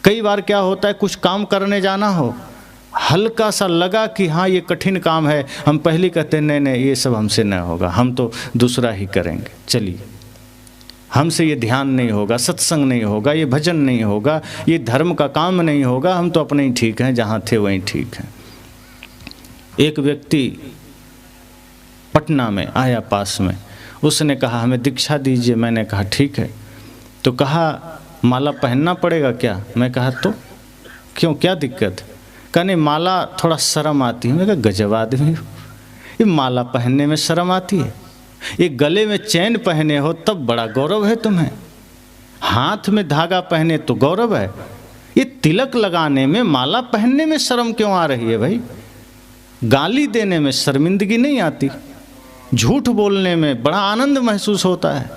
कई बार क्या होता है, कुछ काम करने जाना हो, हल्का सा लगा कि हाँ ये कठिन काम है, हम पहले कहते हैं नहीं नहीं ये सब हमसे नहीं होगा, हम तो दूसरा ही करेंगे, चलिए हमसे ये ध्यान नहीं होगा, सत्संग नहीं होगा, ये भजन नहीं होगा, ये धर्म का काम नहीं होगा, हम तो अपने ही ठीक हैं, जहाँ थे वहीं ठीक हैं। एक व्यक्ति पटना में आया पास में, उसने कहा हमें दीक्षा दीजिए। मैंने कहा ठीक है। तो कहा माला पहनना पड़ेगा क्या? मैं कहा तो क्यों, क्या दिक्कत? कहने माला थोड़ा शर्म आती है। मैं कहा गजब आदमी हो, ये माला पहनने में शर्म आती है? ये गले में चैन पहने हो तब बड़ा गौरव है तुम्हें, हाथ में धागा पहने तो गौरव है, ये तिलक लगाने में, माला पहनने में शर्म क्यों आ रही है भाई? गाली देने में शर्मिंदगी नहीं आती, झूठ बोलने में बड़ा आनंद महसूस होता है,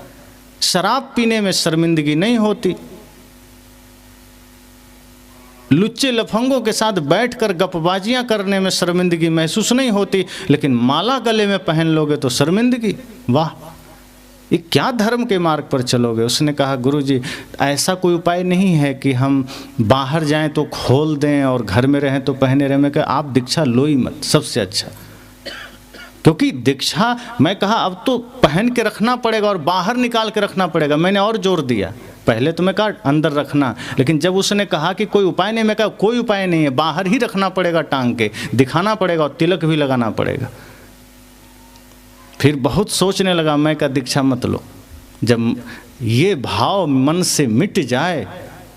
शराब पीने में शर्मिंदगी नहीं होती, लुच्चे लफंगों के साथ बैठकर गपबाजियां करने में शर्मिंदगी महसूस नहीं होती, लेकिन माला गले में पहन लोगे तो शर्मिंदगी। वाह, ये क्या धर्म के मार्ग पर चलोगे? उसने कहा गुरुजी ऐसा कोई उपाय नहीं है कि हम बाहर जाएं तो खोल दें और घर में रहें तो पहने रहें? मैं कहा आप दीक्षा लो ही मत, सबसे अच्छा, क्योंकि दीक्षा, मैं कहा अब तो पहन के रखना पड़ेगा और बाहर निकाल के रखना पड़ेगा। मैंने और जोर दिया, पहले तो मैं कहा अंदर रखना, लेकिन जब उसने कहा कि कोई उपाय नहीं, मैं कहा कोई उपाय नहीं है, बाहर ही रखना पड़ेगा, टांग के दिखाना पड़ेगा और तिलक भी लगाना पड़ेगा। फिर बहुत सोचने लगा, मैं कहा दीक्षा मत लो। जब ये भाव मन से मिट जाए,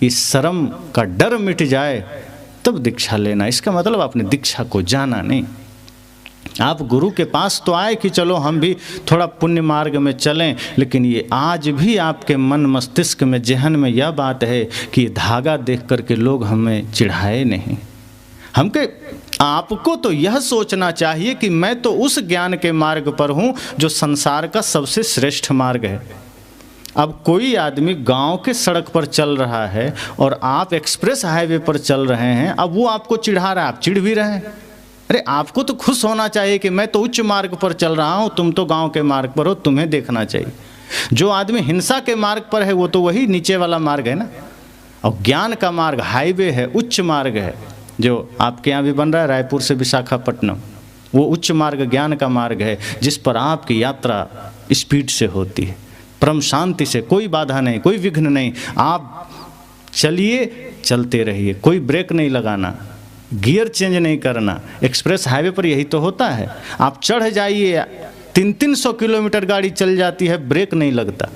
इस शर्म का डर मिट जाए, तब दीक्षा लेना। इसका मतलब आपने दीक्षा को जाना नहीं। आप गुरु के पास तो आए कि चलो हम भी थोड़ा पुण्य मार्ग में चलें, लेकिन ये आज भी आपके मन मस्तिष्क में, जहन में यह बात है कि धागा देख करके लोग हमें चिढ़ाए नहीं। हमके आपको तो यह सोचना चाहिए कि मैं तो उस ज्ञान के मार्ग पर हूँ जो संसार का सबसे श्रेष्ठ मार्ग है। अब कोई आदमी गांव के सड़क पर चल रहा है और आप एक्सप्रेस हाईवे पर चल रहे हैं, अब वो आपको चिढ़ा रहा है, आप चिढ़ भी रहे हैं। अरे आपको तो खुश होना चाहिए कि मैं तो उच्च मार्ग पर चल रहा हूँ, तुम तो गांव के मार्ग पर हो, तुम्हें देखना चाहिए। जो आदमी हिंसा के मार्ग पर है वो तो वही नीचे वाला मार्ग है ना, और ज्ञान का मार्ग हाईवे है, उच्च मार्ग है, जो आपके यहाँ भी बन रहा है रायपुर से विशाखापट्टनम, वो उच्च मार्ग ज्ञान का मार्ग है, जिस पर आपकी यात्रा स्पीड से होती है, परम शांति से, कोई बाधा नहीं, कोई विघ्न नहीं। आप चलिए, चलते रहिए, कोई ब्रेक नहीं लगाना, गियर चेंज नहीं करना। एक्सप्रेस हाईवे पर यही तो होता है, आप चढ़ जाइए, 300-300 किलोमीटर गाड़ी चल जाती है, ब्रेक नहीं लगता।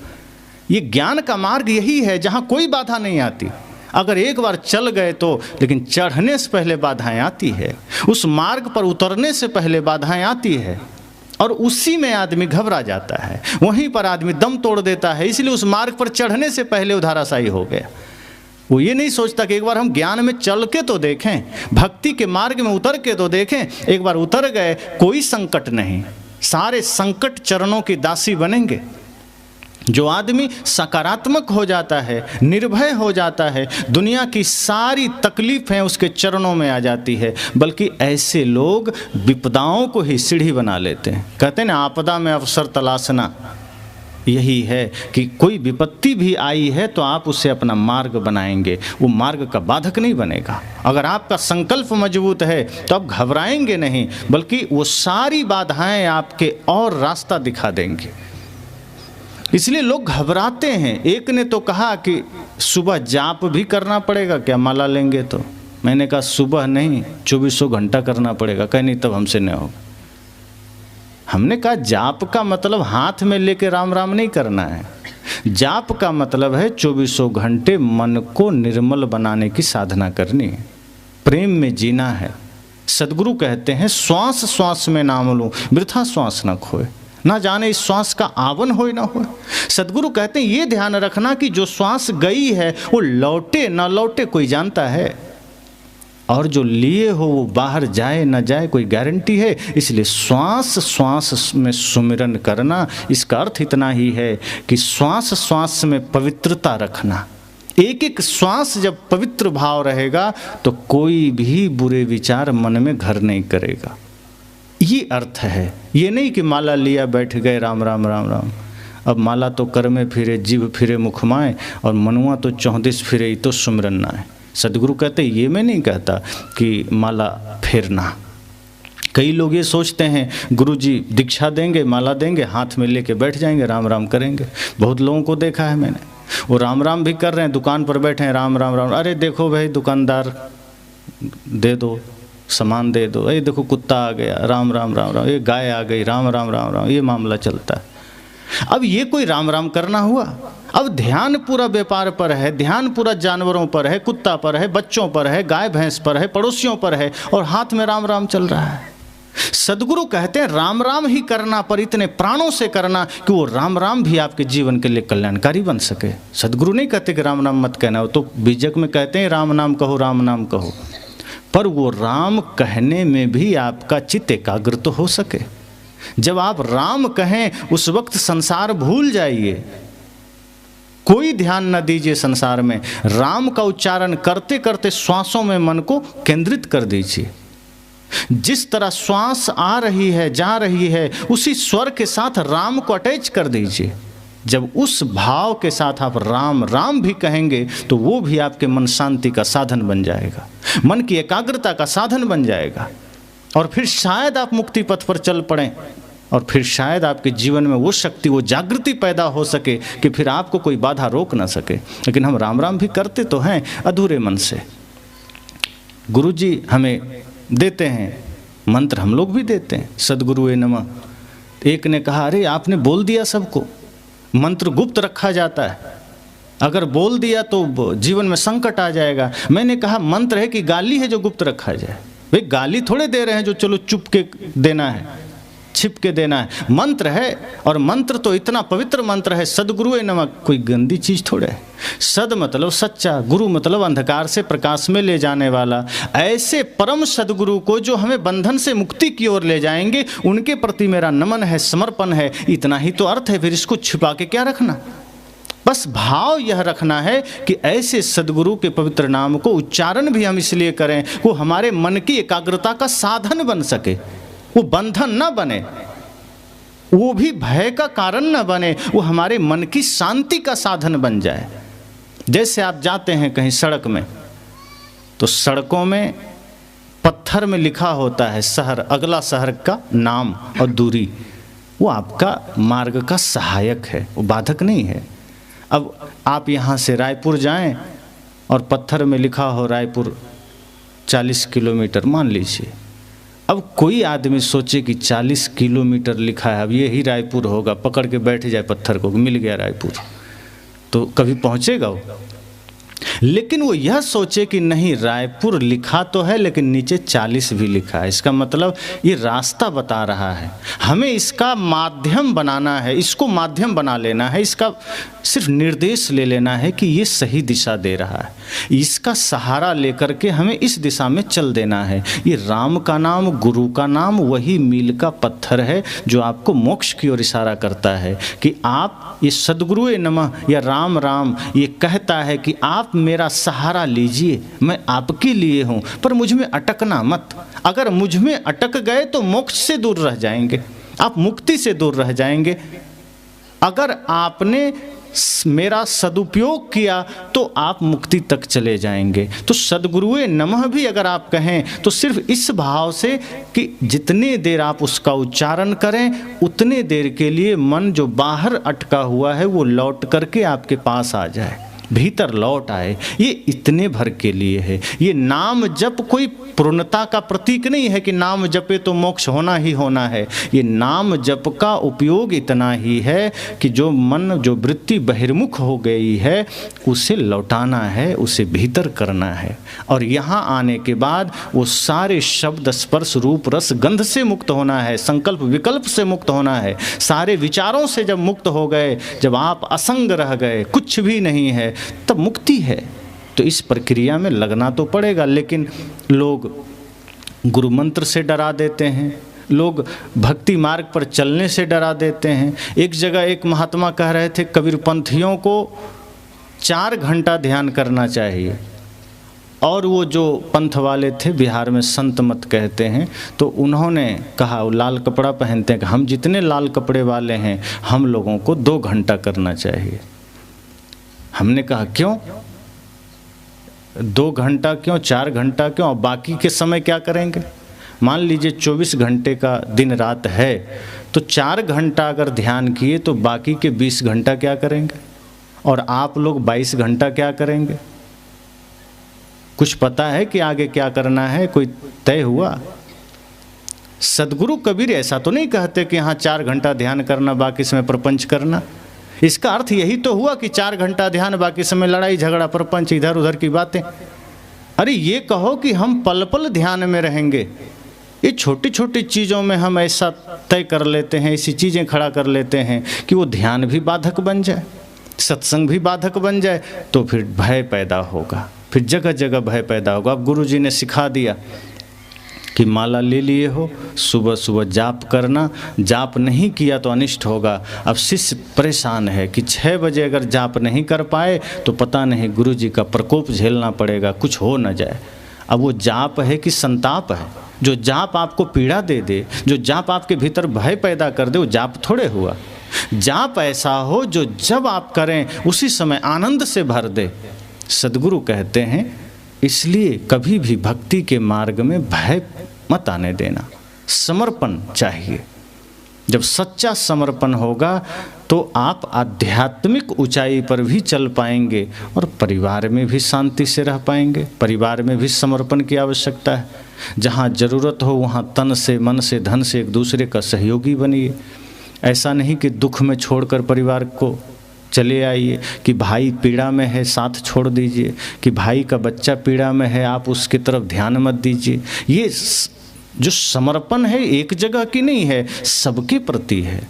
ये ज्ञान का मार्ग यही है जहाँ कोई बाधा नहीं आती। अगर एक बार चल गए तो, लेकिन चढ़ने से पहले बाधाएं आती है, उस मार्ग पर उतरने से पहले बाधाएं आती है, और उसी में आदमी घबरा जाता है, वहीं पर आदमी दम तोड़ देता है। इसलिए उस मार्ग पर चढ़ने से पहले उधाराशायी हो गया। वो ये नहीं सोचता कि एक बार हम ज्ञान में चल के तो देखें, भक्ति के मार्ग में उतर के तो देखें। एक बार उतर गए, कोई संकट नहीं, सारे संकट चरणों की दासी बनेंगे। जो आदमी सकारात्मक हो जाता है, निर्भय हो जाता है, दुनिया की सारी तकलीफें उसके चरणों में आ जाती है। बल्कि ऐसे लोग विपदाओं को ही सीढ़ी बना लेते हैं। कहते हैं ना, आपदा में अवसर तलाशना, यही है कि कोई विपत्ति भी आई है तो आप उसे अपना मार्ग बनाएंगे, वो मार्ग का बाधक नहीं बनेगा। अगर आपका संकल्प मजबूत है तो आप घबराएंगे नहीं, बल्कि वो सारी बाधाएं आपके और रास्ता दिखा देंगे। इसलिए लोग घबराते हैं। एक ने तो कहा कि सुबह जाप भी करना पड़ेगा क्या, माला लेंगे तो? मैंने कहा सुबह नहीं, 24 घंटा करना पड़ेगा। कहीं नहीं, तब हमसे नहीं होगा। हमने कहा जाप का मतलब हाथ में लेके राम राम नहीं करना है। जाप का मतलब है 24 घंटे मन को निर्मल बनाने की साधना करनी है, प्रेम में जीना है। सदगुरु कहते हैं श्वास श्वास में नाम लूं, वृथा श्वास न खोए, ना जाने इस श्वास का आवन होए ना होए। सदगुरु कहते हैं ये ध्यान रखना कि जो श्वास गई है वो लौटे ना लौटे कोई जानता है, और जो लिए हो वो बाहर जाए न जाए कोई गारंटी है। इसलिए श्वास श्वास में सुमिरन करना, इसका अर्थ इतना ही है कि श्वास श्वास में पवित्रता रखना, एक एक श्वास जब पवित्र भाव रहेगा तो कोई भी बुरे विचार मन में घर नहीं करेगा। ये अर्थ है, ये नहीं कि माला लिया बैठ गए राम राम राम राम। अब माला तो कर में फिरे, जीव फिरे मुख माए, और मनुआ तो 34 फिरे ही तो सुमिरन ना है। सदगुरु कहते ये मैं नहीं कहता कि माला फेरना। कई लोग ये सोचते हैं गुरुजी दीक्षा देंगे, माला देंगे, हाथ में लेके बैठ जाएंगे, राम राम करेंगे। बहुत लोगों को देखा है मैंने, वो राम राम भी कर रहे हैं, दुकान पर बैठे हैं राम राम राम। अरे देखो भाई दुकानदार दे दो, सामान दे दो, ये देखो कुत्ता आ गया, राम राम राम राम, ये गाय आ गई, राम राम राम राम, ये मामला चलता है। अब ये कोई राम राम करना हुआ? अब ध्यान पूरा व्यापार पर है, ध्यान पूरा जानवरों पर है, कुत्ता पर है, बच्चों पर है, गाय भैंस पर है, पड़ोसियों पर है, और हाथ में राम राम चल रहा है। सदगुरु कहते हैं राम राम ही करना, पर इतने प्राणों से करना कि वो राम राम भी आपके जीवन के लिए कल्याणकारी बन सके। सदगुरु नहीं कहते कि राम नाम मत कहना, वो तो बीजक में कहते हैं राम नाम कहो, राम नाम कहो, पर वो राम कहने में भी आपका चित्त एकाग्र तो हो सके। जब आप राम कहें उस वक्त संसार भूल जाइए, कोई ध्यान न दीजिए संसार में, राम का उच्चारण करते करते श्वासों में मन को केंद्रित कर दीजिए। जिस तरह श्वास आ रही है जा रही है, उसी स्वर के साथ राम को अटैच कर दीजिए। जब उस भाव के साथ आप राम राम भी कहेंगे तो वो भी आपके मन शांति का साधन बन जाएगा, मन की एकाग्रता का साधन बन जाएगा, और फिर शायद आप मुक्ति पथ पर चल पड़ें, और फिर शायद आपके जीवन में वो शक्ति, वो जागृति पैदा हो सके कि फिर आपको कोई बाधा रोक ना सके। लेकिन हम राम राम भी करते तो हैं अधूरे मन से। गुरु जी हमें देते हैं मंत्र, हम लोग भी देते हैं, सद्गुरुवे नमः। एक ने कहा अरे आपने बोल दिया सबको, मंत्र गुप्त रखा जाता है, अगर बोल दिया तो जीवन में संकट आ जाएगा। मैंने कहा मंत्र है कि गाली है जो गुप्त रखा जाए? भाई गाली थोड़े दे रहे हैं जो चलो चुप के देना है, छिप के देना है। मंत्र है, और मंत्र तो इतना पवित्र मंत्र है, सद्गुरुवे नमः, कोई गंदी चीज थोड़े है। सद मतलब सच्चा, गुरु मतलब अंधकार से प्रकाश में ले जाने वाला। ऐसे परम सद्गुरु को जो हमें बंधन से मुक्ति की ओर ले जाएंगे, उनके प्रति मेरा नमन है, समर्पण है। इतना ही तो अर्थ है, फिर इसको छिपा के क्या रखना। बस भाव यह रखना है कि ऐसे सद्गुरु के पवित्र नाम को उच्चारण भी हम इसलिए करें वो हमारे मन की एकाग्रता का साधन बन सके, वो बंधन न बने, वो भी भय का कारण न बने, वो हमारे मन की शांति का साधन बन जाए। जैसे आप जाते हैं कहीं सड़क में, तो सड़कों में पत्थर में लिखा होता है शहर, अगला शहर का नाम और दूरी, वो आपका मार्ग का सहायक है, वो बाधक नहीं है। अब आप यहाँ से रायपुर जाएं और पत्थर में लिखा हो रायपुर 40 किलोमीटर मान लीजिए। अब कोई आदमी सोचे कि 40 किलोमीटर लिखा है, अब यही रायपुर होगा, पकड़ के बैठ जाए पत्थर को, मिल गया रायपुर, तो कभी पहुंचेगा वो? लेकिन वो यह सोचे कि नहीं रायपुर लिखा तो है लेकिन नीचे 40 भी लिखा है, इसका मतलब ये रास्ता बता रहा है, हमें इसका माध्यम बनाना है, इसको माध्यम बना लेना है, इसका सिर्फ निर्देश ले लेना है कि ये सही दिशा दे रहा है, इसका सहारा लेकर के हमें इस दिशा में चल देना है। ये राम का नाम, गुरु का नाम वही मील का पत्थर है जो आपको मोक्ष की ओर इशारा करता है कि आप ये सद्गुरुवे नमः या राम राम ये कहता है कि आप मेरा सहारा लीजिए, मैं आपके लिए हूँ, पर मुझ में अटकना मत। अगर मुझ में अटक गए तो मोक्ष से दूर रह जाएंगे, आप मुक्ति से दूर रह जाएंगे। अगर आपने मेरा सदुपयोग किया तो आप मुक्ति तक चले जाएंगे। तो सद्गुरुवे नमः भी अगर आप कहें तो सिर्फ इस भाव से कि जितने देर आप उसका उच्चारण करें उतने देर के लिए मन जो बाहर अटका हुआ है वो लौट करके आपके पास आ जाए, भीतर लौट आए। ये इतने भर के लिए है। ये नाम जप कोई पूर्णता का प्रतीक नहीं है कि नाम जपे तो मोक्ष होना ही होना है। ये नाम जप का उपयोग इतना ही है कि जो मन, जो वृत्ति बहिर्मुख हो गई है उसे लौटाना है, उसे भीतर करना है। और यहाँ आने के बाद वो सारे शब्द, स्पर्श, रूप, रस, गंध से मुक्त होना है, संकल्प विकल्प से मुक्त होना है। सारे विचारों से जब मुक्त हो गए, जब आप असंग रह गए, कुछ भी नहीं है, तब मुक्ति है। तो इस प्रक्रिया में लगना तो पड़ेगा। लेकिन लोग गुरु मंत्र से डरा देते हैं, लोग भक्ति मार्ग पर चलने से डरा देते हैं। एक जगह एक महात्मा कह रहे थे कबीरपंथियों को 4 घंटा ध्यान करना चाहिए। और वो जो पंथ वाले थे, बिहार में संत मत कहते हैं, तो उन्होंने कहा, वो लाल कपड़ा पहनते हैं कि हम जितने लाल कपड़े वाले हैं हम लोगों को 2 घंटा करना चाहिए। हमने कहा क्यों 2 घंटा क्यों, 4 घंटा क्यों, और बाकी के समय क्या करेंगे? मान लीजिए 24 घंटे का दिन रात है, तो 4 घंटा अगर ध्यान किए तो बाकी के 20 घंटा क्या करेंगे? और आप लोग 22 घंटा क्या करेंगे? कुछ पता है कि आगे क्या करना है? कोई तय हुआ? सदगुरु कबीर ऐसा तो नहीं कहते कि हाँ 4 घंटा ध्यान करना, बाकी समय प्रपंच करना। इसका अर्थ यही तो हुआ कि 4 घंटा ध्यान, बाकी समय लड़ाई झगड़ा प्रपंच, इधर उधर की बातें। अरे ये कहो कि हम पल पल ध्यान में रहेंगे। ये छोटी छोटी चीज़ों में हम ऐसा तय कर लेते हैं, ऐसी चीज़ें खड़ा कर लेते हैं कि वो ध्यान भी बाधक बन जाए, सत्संग भी बाधक बन जाए, तो फिर भय पैदा होगा, फिर जगह जगह भय पैदा होगा। अब गुरु जी ने सिखा दिया कि माला ले लिए हो, सुबह सुबह जाप करना, जाप नहीं किया तो अनिष्ट होगा। अब शिष्य परेशान है कि 6 बजे अगर जाप नहीं कर पाए तो पता नहीं गुरु जी का प्रकोप झेलना पड़ेगा, कुछ हो न जाए। अब वो जाप है कि संताप है? जो जाप आपको पीड़ा दे दे, जो जाप आपके भीतर भय पैदा कर दे, वो जाप थोड़े हुआ। जाप ऐसा हो जो जब आप करें उसी समय आनंद से भर दे। सदगुरु कहते हैं इसलिए कभी भी भक्ति के मार्ग में भय मत आने देना, समर्पण चाहिए। जब सच्चा समर्पण होगा तो आप आध्यात्मिक ऊंचाई पर भी चल पाएंगे और परिवार में भी शांति से रह पाएंगे। परिवार में भी समर्पण की आवश्यकता है। जहाँ ज़रूरत हो वहाँ तन से, मन से, धन से एक दूसरे का सहयोगी बनिए। ऐसा नहीं कि दुख में छोड़कर परिवार को चले आइए, कि भाई पीड़ा में है साथ छोड़ दीजिए, कि भाई का बच्चा पीड़ा में है आप उसकी तरफ ध्यान मत दीजिए। ये जो समर्पण है एक जगह की नहीं है, सबके प्रति है।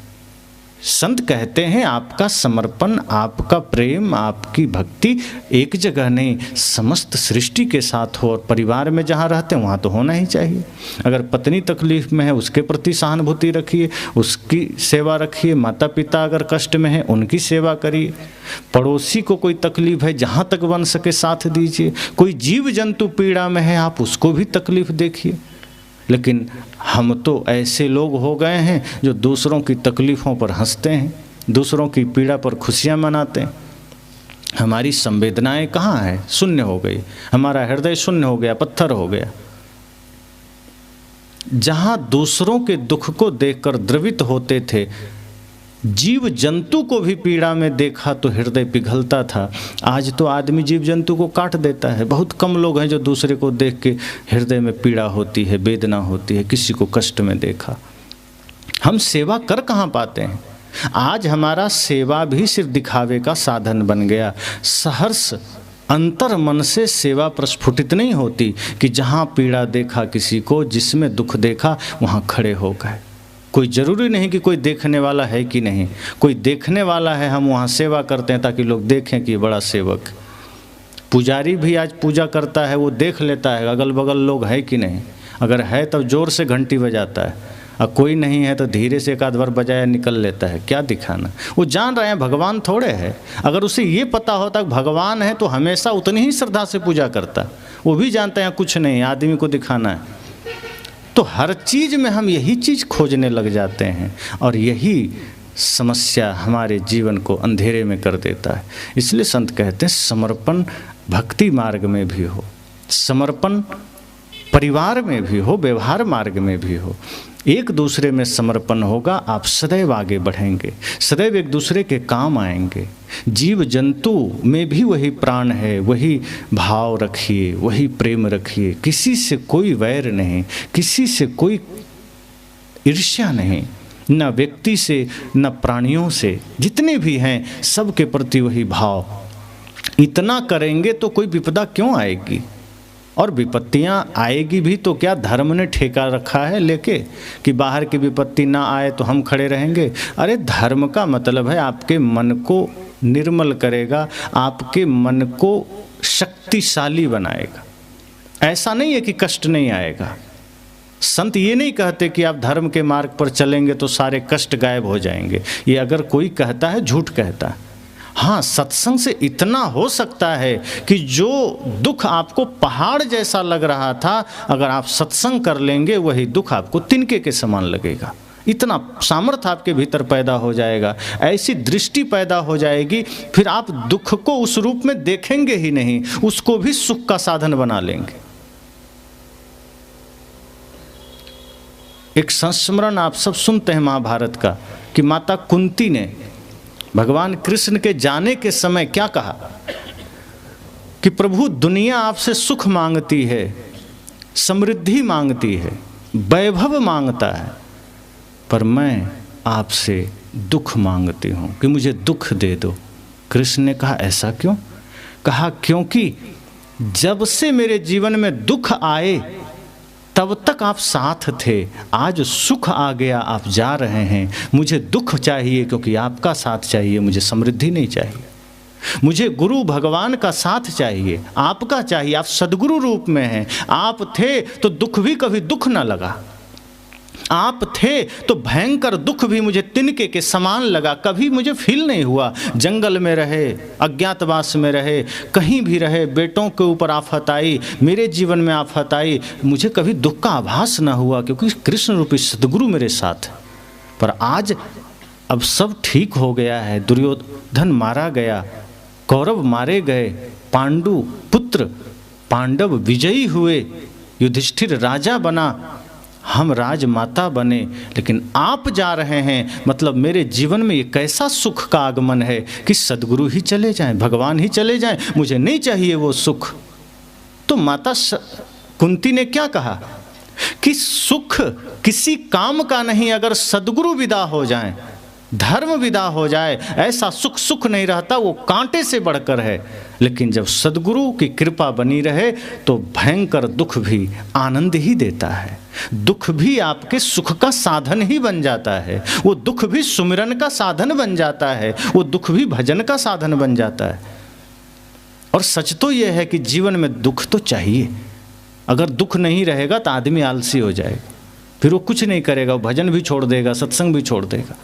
संत कहते हैं आपका समर्पण, आपका प्रेम, आपकी भक्ति एक जगह नहीं, समस्त सृष्टि के साथ हो। और परिवार में जहाँ रहते हैं वहाँ तो होना ही चाहिए। अगर पत्नी तकलीफ में है उसके प्रति सहानुभूति रखिए, उसकी सेवा रखिए। माता पिता अगर कष्ट में है उनकी सेवा करिए। पड़ोसी को कोई तकलीफ है जहाँ तक बन सके साथ दीजिए। कोई जीव जंतु पीड़ा में है आप उसको भी तकलीफ देखिए। लेकिन हम तो ऐसे लोग हो गए हैं जो दूसरों की तकलीफ़ों पर हंसते हैं, दूसरों की पीड़ा पर खुशियां मनाते हैं। हमारी संवेदनाएं कहाँ हैं? शून्य हो गई, हमारा हृदय शून्य हो गया, पत्थर हो गया। जहाँ दूसरों के दुख को देखकर द्रवित होते थे, जीव जंतु को भी पीड़ा में देखा तो हृदय पिघलता था। आज तो आदमी जीव जंतु को काट देता है। बहुत कम लोग हैं जो दूसरे को देख के हृदय में पीड़ा होती है, वेदना होती है, किसी को कष्ट में देखा। हम सेवा कर कहाँ पाते हैं? आज हमारा सेवा भी सिर्फ दिखावे का साधन बन गया। सहर्ष अंतर मन से सेवा प्रस्फुटित नहीं होती कि जहाँ पीड़ा देखा किसी को, जिसमें दुख देखा वहाँ खड़े हो गए। कोई ज़रूरी नहीं कि कोई देखने वाला है कि नहीं, कोई देखने वाला है, हम वहाँ सेवा करते हैं ताकि लोग देखें कि ये बड़ा सेवक। पुजारी भी आज पूजा करता है, वो देख लेता है अगल बगल लोग है कि नहीं। अगर है तो जोर से घंटी बजाता है, और कोई नहीं है तो धीरे से एक आध बार बजाया निकल लेता है। क्या दिखाना? वो जान रहे हैं भगवान थोड़े है। अगर उसे ये पता होता कि भगवान है तो हमेशा उतनी ही श्रद्धा से पूजा करता। वो भी जानते हैं कुछ नहीं, आदमी को दिखाना है। तो हर चीज़ में हम यही चीज़ खोजने लग जाते हैं और यही समस्या हमारे जीवन को अंधेरे में कर देता है। इसलिए संत कहते हैं समर्पण भक्ति मार्ग में भी हो, समर्पण परिवार में भी हो, व्यवहार मार्ग में भी हो। एक दूसरे में समर्पण होगा, आप सदैव आगे बढ़ेंगे, सदैव एक दूसरे के काम आएंगे। जीव जंतु में भी वही प्राण है, वही भाव रखिए, वही प्रेम रखिए। किसी से कोई वैर नहीं, किसी से कोई ईर्ष्या नहीं, न व्यक्ति से न प्राणियों से। जितने भी हैं सबके प्रति वही भाव। इतना करेंगे तो कोई विपदा क्यों आएगी? और विपत्तियां आएगी भी तो क्या धर्म ने ठेका रखा है लेके कि बाहर की विपत्ति ना आए तो हम खड़े रहेंगे? अरे धर्म का मतलब है आपके मन को निर्मल करेगा, आपके मन को शक्तिशाली बनाएगा। ऐसा नहीं है कि कष्ट नहीं आएगा। संत ये नहीं कहते कि आप धर्म के मार्ग पर चलेंगे तो सारे कष्ट गायब हो जाएंगे। ये अगर कोई कहता है झूठ कहता है। हाँ, सत्संग से इतना हो सकता है कि जो दुख आपको पहाड़ जैसा लग रहा था, अगर आप सत्संग कर लेंगे वही दुख आपको तिनके के समान लगेगा। इतना सामर्थ्य आपके भीतर पैदा हो जाएगा, ऐसी दृष्टि पैदा हो जाएगी, फिर आप दुख को उस रूप में देखेंगे ही नहीं, उसको भी सुख का साधन बना लेंगे। एक संस्मरण आप सब सुनते हैं महाभारत का, कि माता कुंती ने भगवान कृष्ण के जाने के समय क्या कहा कि प्रभु दुनिया आपसे सुख मांगती है, समृद्धि मांगती है, वैभव मांगता है, पर मैं आपसे दुख मांगती हूँ कि मुझे दुख दे दो। कृष्ण ने कहा ऐसा क्यों? कहा क्योंकि जब से मेरे जीवन में दुख आए तब तक आप साथ थे, आज सुख आ गया, आप जा रहे हैं, मुझे दुख चाहिए क्योंकि आपका साथ चाहिए, मुझे समृद्धि नहीं चाहिए, मुझे गुरु भगवान का साथ चाहिए, आपका चाहिए, आप सद्गुरु रूप में हैं, आप थे तो दुख भी कभी दुख न लगा, आप थे तो भयंकर दुख भी मुझे तिनके के समान लगा, कभी मुझे फील नहीं हुआ। जंगल में रहे, अज्ञातवास में रहे, कहीं भी रहे, बेटों के ऊपर आफत आई, मेरे जीवन में आफत आई, मुझे कभी दुख का आभास न हुआ क्योंकि कृष्ण रूपी सद्गुरु मेरे साथ। पर आज अब सब ठीक हो गया है, दुर्योधन मारा गया, कौरव मारे गए, पांडु पुत्र पांडव विजयी हुए, युधिष्ठिर राजा बना, हम राजमाता बने, लेकिन आप जा रहे हैं, मतलब मेरे जीवन में ये कैसा सुख का आगमन है कि सद्गुरु ही चले जाएं, भगवान ही चले जाएं, मुझे नहीं चाहिए वो सुख। तो माता कुंती ने क्या कहा कि सुख किसी काम का नहीं, अगर सद्गुरु विदा हो जाएं, धर्म विदा हो जाए, ऐसा सुख सुख नहीं रहता, वो कांटे से बढ़कर है। लेकिन जब सद्गुरु की कृपा बनी रहे तो भयंकर दुख भी आनंद ही देता है, दुख भी आपके सुख का साधन ही बन जाता है, वो दुख भी सुमिरन का साधन बन जाता है, वो दुख भी भजन का साधन बन जाता है। और सच तो यह है कि जीवन में दुख तो चाहिए, अगर दुख नहीं रहेगा तो आदमी आलसी हो जाएगा, फिर वो कुछ नहीं करेगा, वो भजन भी छोड़ देगा, सत्संग भी छोड़ देगा।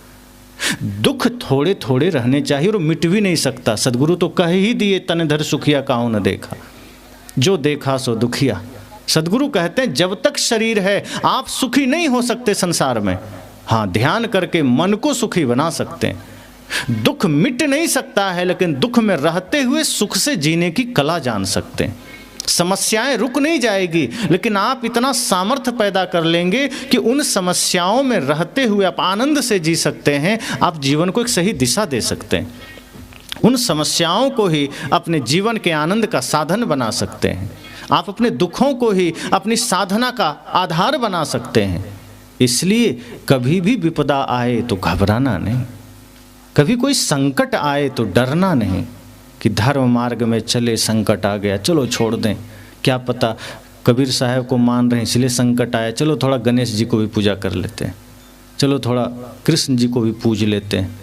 दुख थोड़े थोड़े रहने चाहिए और मिट भी नहीं सकता। सद्गुरु तो कह ही दिए, तन धर सुखिया काहू न देखा, जो देखा सो दुखिया। सद्गुरु कहते हैं जब तक शरीर है आप सुखी नहीं हो सकते संसार में, हाँ ध्यान करके मन को सुखी बना सकते हैं। दुख मिट नहीं सकता है, लेकिन दुख में रहते हुए सुख से जीने की कला जान सकते हैं। समस्याएं रुक नहीं जाएगी, लेकिन आप इतना सामर्थ्य पैदा कर लेंगे कि उन समस्याओं में रहते हुए आप आनंद से जी सकते हैं, आप जीवन को एक सही दिशा दे सकते हैं, उन समस्याओं को ही अपने जीवन के आनंद का साधन बना सकते हैं, आप अपने दुखों को ही अपनी साधना का आधार बना सकते हैं। इसलिए कभी भी विपदा आए तो घबराना नहीं, कभी कोई संकट आए तो डरना नहीं कि धर्म मार्ग में चले संकट आ गया, चलो छोड़ दें, क्या पता कबीर साहब को मान रहे हैं इसलिए संकट आया, चलो थोड़ा गणेश जी को भी पूजा कर लेते हैं, चलो थोड़ा कृष्ण जी को भी पूज लेते हैं,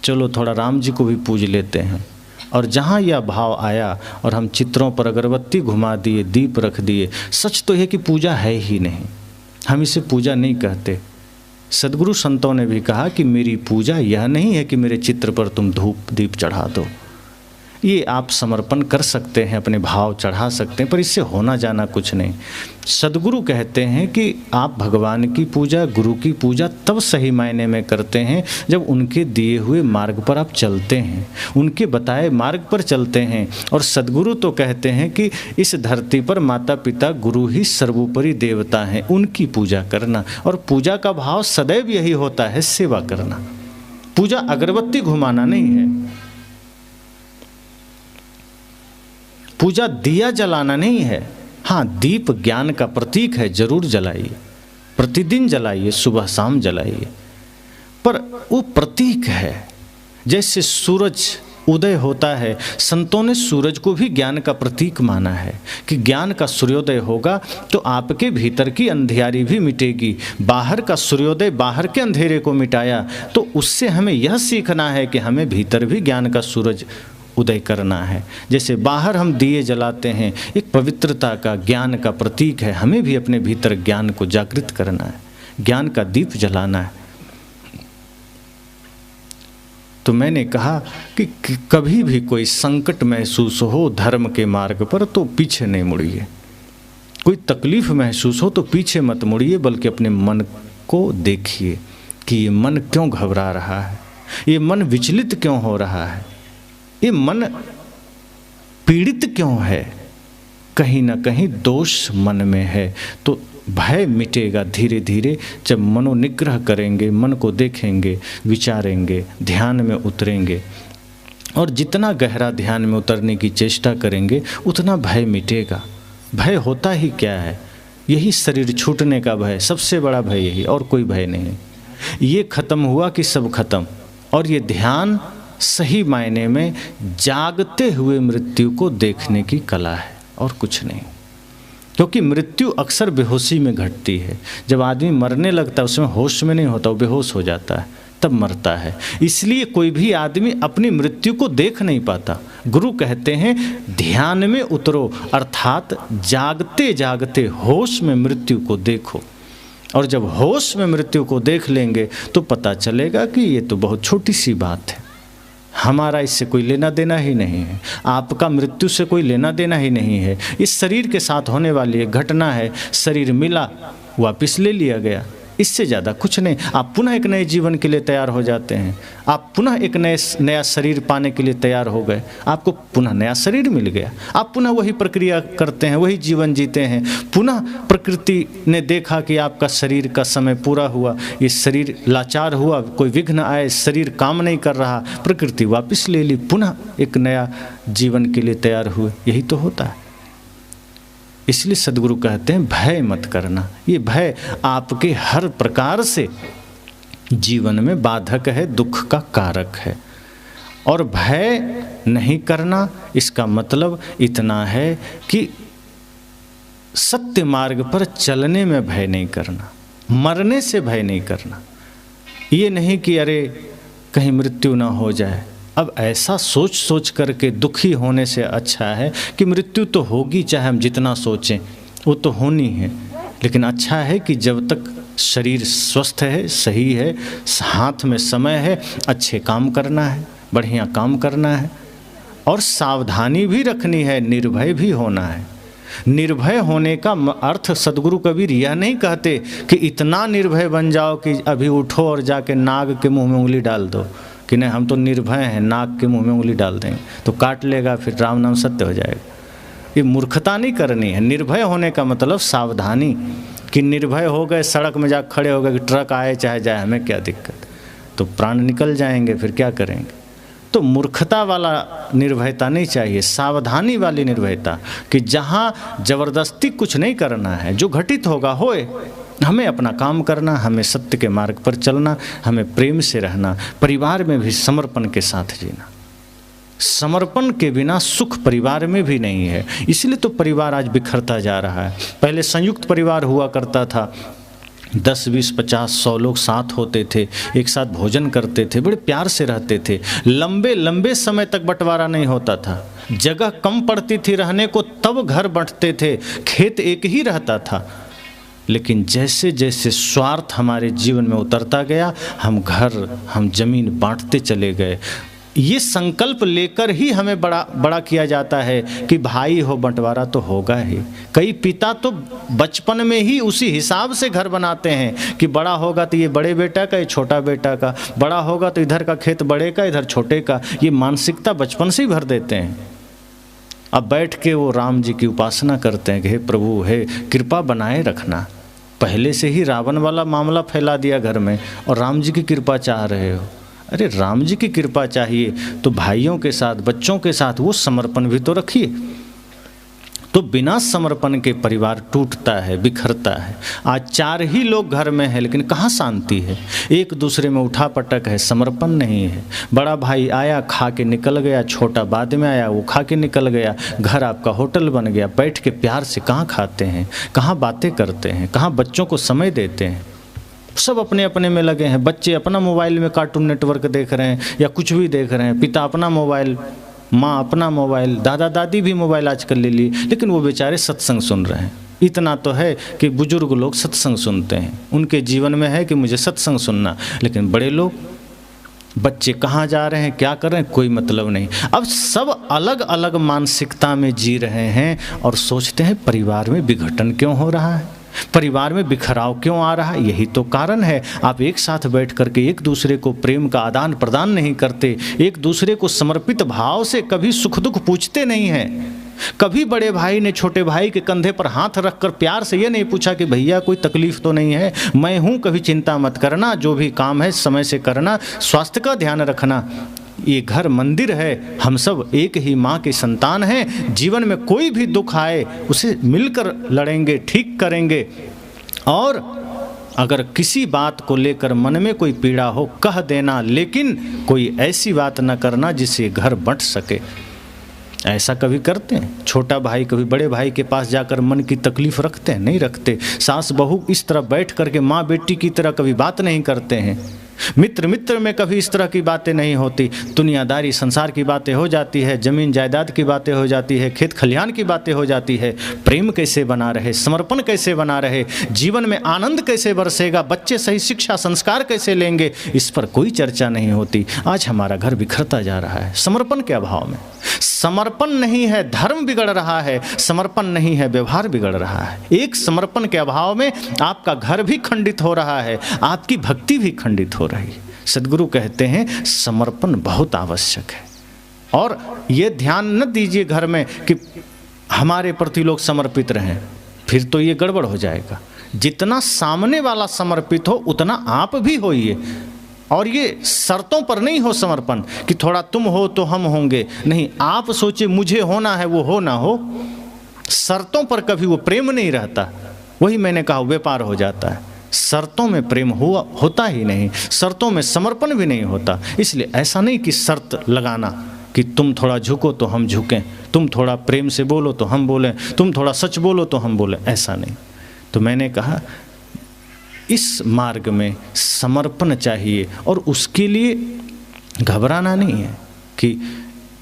चलो थोड़ा राम जी को भी पूज लेते हैं। और जहाँ यह भाव आया और हम चित्रों पर अगरबत्ती घुमा दिए, दीप रख दिए, सच तो यह कि पूजा है ही नहीं, हम इसे पूजा नहीं कहते। सद्गुरु संतों ने भी कहा कि मेरी पूजा यह नहीं है कि मेरे चित्र पर तुम धूप दीप चढ़ा दो, ये आप समर्पण कर सकते हैं, अपने भाव चढ़ा सकते हैं, पर इससे होना जाना कुछ नहीं। सद्गुरु कहते हैं कि आप भगवान की पूजा, गुरु की पूजा तब सही मायने में करते हैं जब उनके दिए हुए मार्ग पर आप चलते हैं, उनके बताए मार्ग पर चलते हैं। और सद्गुरु तो कहते हैं कि इस धरती पर माता पिता गुरु ही सर्वोपरि देवता हैं, उनकी पूजा करना। और पूजा का भाव सदैव यही होता है, सेवा करना। पूजा अगरबत्ती घुमाना नहीं है, पूजा दिया जलाना नहीं है। हाँ, दीप ज्ञान का प्रतीक है, जरूर जलाइए, प्रतिदिन जलाइए, सुबह शाम जलाइए, पर वो प्रतीक है। जैसे सूरज उदय होता है, संतों ने सूरज को भी ज्ञान का प्रतीक माना है कि ज्ञान का सूर्योदय होगा तो आपके भीतर की अंधियारी भी मिटेगी। बाहर का सूर्योदय बाहर के अंधेरे को मिटाया, तो उससे हमें यह सीखना है कि हमें भीतर भी ज्ञान का सूरज उदय करना है। जैसे बाहर हम दिए जलाते हैं, एक पवित्रता का, ज्ञान का प्रतीक है, हमें भी अपने भीतर ज्ञान को जागृत करना है, ज्ञान का दीप जलाना है। तो मैंने कहा कि कभी भी कोई संकट महसूस हो धर्म के मार्ग पर तो पीछे नहीं मुड़िए, कोई तकलीफ़ महसूस हो तो पीछे मत मुड़िए, बल्कि अपने मन को देखिए कि ये मन क्यों घबरा रहा है, ये मन विचलित क्यों हो रहा है, ये मन पीड़ित क्यों है, कहीं ना कहीं दोष मन में है। तो भय मिटेगा धीरे धीरे जब मनोनिग्रह करेंगे, मन को देखेंगे, विचारेंगे, ध्यान में उतरेंगे। और जितना गहरा ध्यान में उतरने की चेष्टा करेंगे उतना भय मिटेगा। भय होता ही क्या है, यही शरीर छूटने का भय, सबसे बड़ा भय यही, और कोई भय नहीं। ये खत्म हुआ कि सब खत्म। और ये ध्यान सही मायने में जागते हुए मृत्यु को देखने की कला है और कुछ नहीं। क्योंकि मृत्यु अक्सर बेहोशी में घटती है। जब आदमी मरने लगता है उसमें होश में नहीं होता, वो बेहोश हो जाता है, तब मरता है। इसलिए कोई भी आदमी अपनी मृत्यु को देख नहीं पाता। गुरु कहते हैं ध्यान में उतरो, अर्थात जागते जागते होश में मृत्यु को देखो। और जब होश में मृत्यु को देख लेंगे तो पता चलेगा कि ये तो बहुत छोटी सी बात है, हमारा इससे कोई लेना देना ही नहीं है, आपका मृत्यु से कोई लेना देना ही नहीं है। इस शरीर के साथ होने वाली एक घटना है, शरीर मिला वापस ले लिया गया, इससे ज़्यादा कुछ नहीं। आप पुनः एक नए जीवन के लिए तैयार हो जाते हैं, आप पुनः एक नया शरीर पाने के लिए तैयार हो गए, आपको पुनः नया शरीर मिल गया, आप पुनः वही प्रक्रिया करते हैं, वही जीवन जीते हैं। पुनः प्रकृति ने देखा कि आपका शरीर का समय पूरा हुआ, ये शरीर लाचार हुआ, कोई विघ्न आए, शरीर काम नहीं कर रहा, प्रकृति वापस ले ली, पुनः एक नया जीवन के लिए तैयार हुए। यही तो होता है। इसलिए सद्गुरु कहते हैं भय मत करना। ये भय आपके हर प्रकार से जीवन में बाधक है, दुख का कारक है। और भय नहीं करना इसका मतलब इतना है कि सत्य मार्ग पर चलने में भय नहीं करना, मरने से भय नहीं करना। ये नहीं कि अरे कहीं मृत्यु ना हो जाए। अब ऐसा सोच सोच करके दुखी होने से अच्छा है कि मृत्यु तो होगी, चाहे हम जितना सोचें, वो तो होनी है। लेकिन अच्छा है कि जब तक शरीर स्वस्थ है, सही है, हाथ में समय है, अच्छे काम करना है, बढ़िया काम करना है और सावधानी भी रखनी है, निर्भय भी होना है। निर्भय होने का अर्थ सद्गुरु कबीर यह नहीं कहते कि इतना निर्भय बन जाओ कि अभी उठो और जाके नाग के मुंह में उंगली डाल दो कि नहीं हम तो निर्भय हैं, नाग के मुंह में उंगली डाल देंगे तो काट लेगा, फिर राम नाम सत्य हो जाएगा। ये मूर्खता नहीं करनी है। निर्भय होने का मतलब सावधानी, कि निर्भय हो गए, सड़क में जा खड़े हो गए कि ट्रक आए चाहे जाए, हमें क्या दिक्कत, तो प्राण निकल जाएंगे, फिर क्या करेंगे। तो मूर्खता वाला निर्भयता नहीं चाहिए, सावधानी वाली निर्भयता, कि जहाँ ज़बरदस्ती कुछ नहीं करना है, जो घटित होगा होए, हमें अपना काम करना, हमें सत्य के मार्ग पर चलना, हमें प्रेम से रहना, परिवार में भी समर्पण के साथ जीना। समर्पण के बिना सुख परिवार में भी नहीं है। इसलिए तो परिवार आज बिखरता जा रहा है। पहले संयुक्त परिवार हुआ करता था, 10, 20, 50, 100 लोग साथ होते थे, एक साथ भोजन करते थे, बड़े प्यार से रहते थे, लंबे लंबे समय तक बंटवारा नहीं होता था, जगह कम पड़ती थी रहने को तब घर बंटते थे, खेत एक ही रहता था। लेकिन जैसे जैसे स्वार्थ हमारे जीवन में उतरता गया, हम घर, हम जमीन बांटते चले गए। ये संकल्प लेकर ही हमें बड़ा किया जाता है कि भाई हो, बंटवारा तो होगा ही। कई पिता तो बचपन में ही उसी हिसाब से घर बनाते हैं कि बड़ा होगा तो ये बड़े बेटा का, ये छोटा बेटा का, बड़ा होगा तो इधर का खेत बड़े का, इधर छोटे का। ये मानसिकता बचपन से ही भर देते हैं। अब बैठ के वो राम जी की उपासना करते हैं कि हे प्रभु, हे कृपा बनाए रखना। पहले से ही रावण वाला मामला फैला दिया घर में और राम जी की कृपा चाह रहे हो। अरे राम जी की कृपा चाहिए तो भाइयों के साथ, बच्चों के साथ वो समर्पण भी तो रखिए। तो बिना समर्पण के परिवार टूटता है, बिखरता है। आज 4 ही लोग घर में हैं लेकिन कहाँ शांति है, एक दूसरे में उठा पटक है, समर्पण नहीं है। बड़ा भाई आया, खा के निकल गया, छोटा बाद में आया, वो खा के निकल गया, घर आपका होटल बन गया। बैठ के प्यार से कहाँ खाते हैं, कहाँ बातें करते हैं, कहाँ बच्चों को समय देते हैं। सब अपने अपने में लगे हैं। बच्चे अपना मोबाइल में कार्टून नेटवर्क देख रहे हैं या कुछ भी देख रहे हैं, पिता अपना मोबाइल, माँ अपना मोबाइल, दादा दादी भी मोबाइल आजकल ले लिए, लेकिन वो बेचारे सत्संग सुन रहे हैं। इतना तो है कि बुजुर्ग लोग सत्संग सुनते हैं, उनके जीवन में है कि मुझे सत्संग सुनना, लेकिन बड़े लोग बच्चे कहाँ जा रहे हैं, क्या कर रहे हैं, कोई मतलब नहीं। अब सब अलग अलग मानसिकता में जी रहे हैं और सोचते हैं परिवार में विघटन क्यों हो रहा है, परिवार में बिखराव क्यों आ रहा है। यही तो कारण है। आप एक साथ बैठ करके एक दूसरे को प्रेम का आदान प्रदान नहीं करते, एक दूसरे को समर्पित भाव से कभी सुख दुख पूछते नहीं हैं। कभी बड़े भाई ने छोटे भाई के कंधे पर हाथ रखकर प्यार से ये नहीं पूछा कि भैया कोई तकलीफ तो नहीं है, मैं हूँ, कभी चिंता मत करना, जो भी काम है समय से करना, स्वास्थ्य का ध्यान रखना। ये घर मंदिर है, हम सब एक ही माँ के संतान हैं। जीवन में कोई भी दुख आए उसे मिलकर लड़ेंगे, ठीक करेंगे। और अगर किसी बात को लेकर मन में कोई पीड़ा हो कह देना, लेकिन कोई ऐसी बात न करना जिससे घर बंट सके। ऐसा कभी करते हैं? छोटा भाई कभी बड़े भाई के पास जाकर मन की तकलीफ रखते हैं? नहीं रखते। सास बहू इस तरह बैठ करके माँ बेटी की तरह कभी बात नहीं करते हैं। मित्र मित्र में कभी इस तरह की बातें नहीं होती। दुनियादारी संसार की बातें हो जाती है, जमीन जायदाद की बातें हो जाती है, खेत खलिहान की बातें हो जाती है। प्रेम कैसे बना रहे, समर्पण कैसे बना रहे, जीवन में आनंद कैसे बरसेगा, बच्चे सही शिक्षा संस्कार कैसे लेंगे, इस पर कोई चर्चा नहीं होती। आज हमारा घर बिखरता जा रहा है समर्पण के अभाव में। समर्पण नहीं है धर्म बिगड़ रहा है, समर्पण नहीं है व्यवहार बिगड़ रहा है। एक समर्पण के अभाव में आपका घर भी खंडित हो रहा है, आपकी भक्ति भी खंडित हो रही है। सद्गुरु कहते हैं समर्पण बहुत आवश्यक है। और ये ध्यान न दीजिए घर में कि हमारे प्रति लोग समर्पित रहें, फिर तो ये गड़बड़ हो जाएगा। जितना सामने वाला समर्पित हो उतना आप भी होइए। और ये शर्तों पर नहीं हो समर्पण कि थोड़ा तुम हो तो हम होंगे, नहीं। आप सोचिए मुझे होना है, वो हो ना हो। शर्तों पर कभी वो प्रेम नहीं रहता। वही मैंने कहा, व्यापार हो जाता है। शर्तों में प्रेम होता ही नहीं, शर्तों में समर्पण भी नहीं होता। इसलिए ऐसा नहीं कि शर्त लगाना कि तुम थोड़ा झुको तो हम झुकें, तुम थोड़ा प्रेम से बोलो तो हम बोलें, तुम थोड़ा सच बोलो तो हम बोलें, ऐसा नहीं। तो मैंने कहा इस मार्ग में समर्पण चाहिए और उसके लिए घबराना नहीं है कि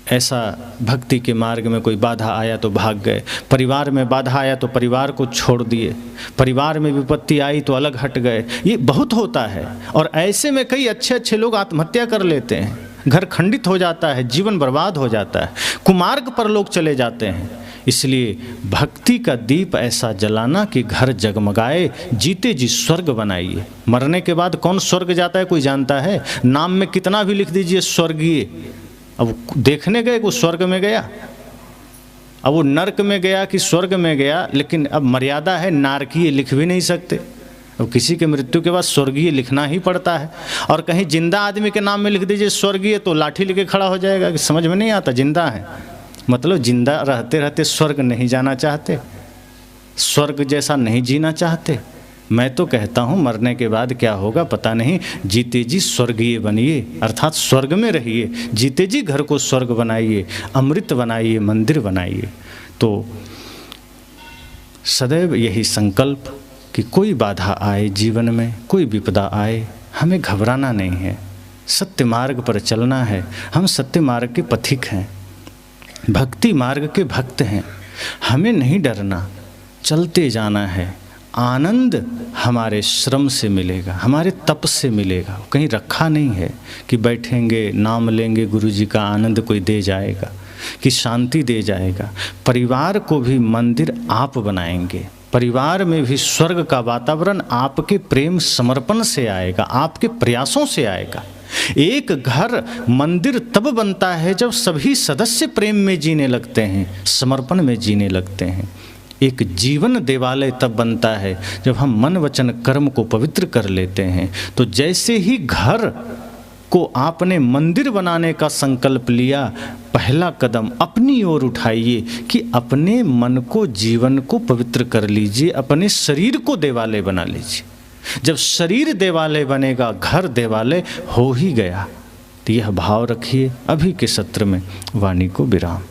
ऐसा भक्ति के मार्ग में कोई बाधा आया तो भाग गए, परिवार में बाधा आया तो परिवार को छोड़ दिए, परिवार में विपत्ति आई तो अलग हट गए। ये बहुत होता है। और ऐसे में कई अच्छे अच्छे लोग आत्महत्या कर लेते हैं, घर खंडित हो जाता है, जीवन बर्बाद हो जाता है, कुमार्ग पर लोग चले जाते हैं। इसलिए भक्ति का दीप ऐसा जलाना कि घर जगमगाए, जीते जी स्वर्ग बनाइए। मरने के बाद कौन स्वर्ग जाता है कोई जानता है? नाम में कितना भी लिख दीजिए स्वर्गीय, अब देखने गए वो स्वर्ग में गया, अब वो नरक में गया कि स्वर्ग में गया। लेकिन अब मर्यादा है, नारकीय लिख भी नहीं सकते। अब किसी के मृत्यु के बाद स्वर्गीय लिखना ही पड़ता है। और कहीं जिंदा आदमी के नाम में लिख दीजिए स्वर्गीय तो लाठी लेके खड़ा हो जाएगा कि समझ में नहीं आता जिंदा है। मतलब जिंदा रहते रहते स्वर्ग नहीं जाना चाहते, स्वर्ग जैसा नहीं जीना चाहते। मैं तो कहता हूँ मरने के बाद क्या होगा पता नहीं, जीते जी स्वर्गीय बनिए, अर्थात स्वर्ग में रहिए, जीते जी घर को स्वर्ग बनाइए, अमृत बनाइए, मंदिर बनाइए। तो सदैव यही संकल्प कि कोई बाधा आए जीवन में, कोई विपदा आए, हमें घबराना नहीं है, सत्य मार्ग पर चलना है। हम सत्य मार्ग के पथिक हैं, भक्ति मार्ग के भक्त हैं, हमें नहीं डरना, चलते जाना है। आनंद हमारे श्रम से मिलेगा, हमारे तप से मिलेगा, कहीं रखा नहीं है कि बैठेंगे नाम लेंगे गुरु जी का आनंद कोई दे जाएगा, कि शांति दे जाएगा। परिवार को भी मंदिर आप बनाएंगे, परिवार में भी स्वर्ग का वातावरण आपके प्रेम समर्पण से आएगा, आपके प्रयासों से आएगा। एक घर मंदिर तब बनता है जब सभी सदस्य प्रेम में जीने लगते हैं, समर्पण में जीने लगते हैं। एक जीवन देवालय तब बनता है जब हम मन वचन कर्म को पवित्र कर लेते हैं। तो जैसे ही घर को आपने मंदिर बनाने का संकल्प लिया, पहला कदम अपनी ओर उठाइए कि अपने मन को, जीवन को पवित्र कर लीजिए, अपने शरीर को देवालय बना लीजिए। जब शरीर देवालय बनेगा, घर देवालय हो ही गया। तो यह भाव रखिए। अभी के सत्र में वाणी को विराम।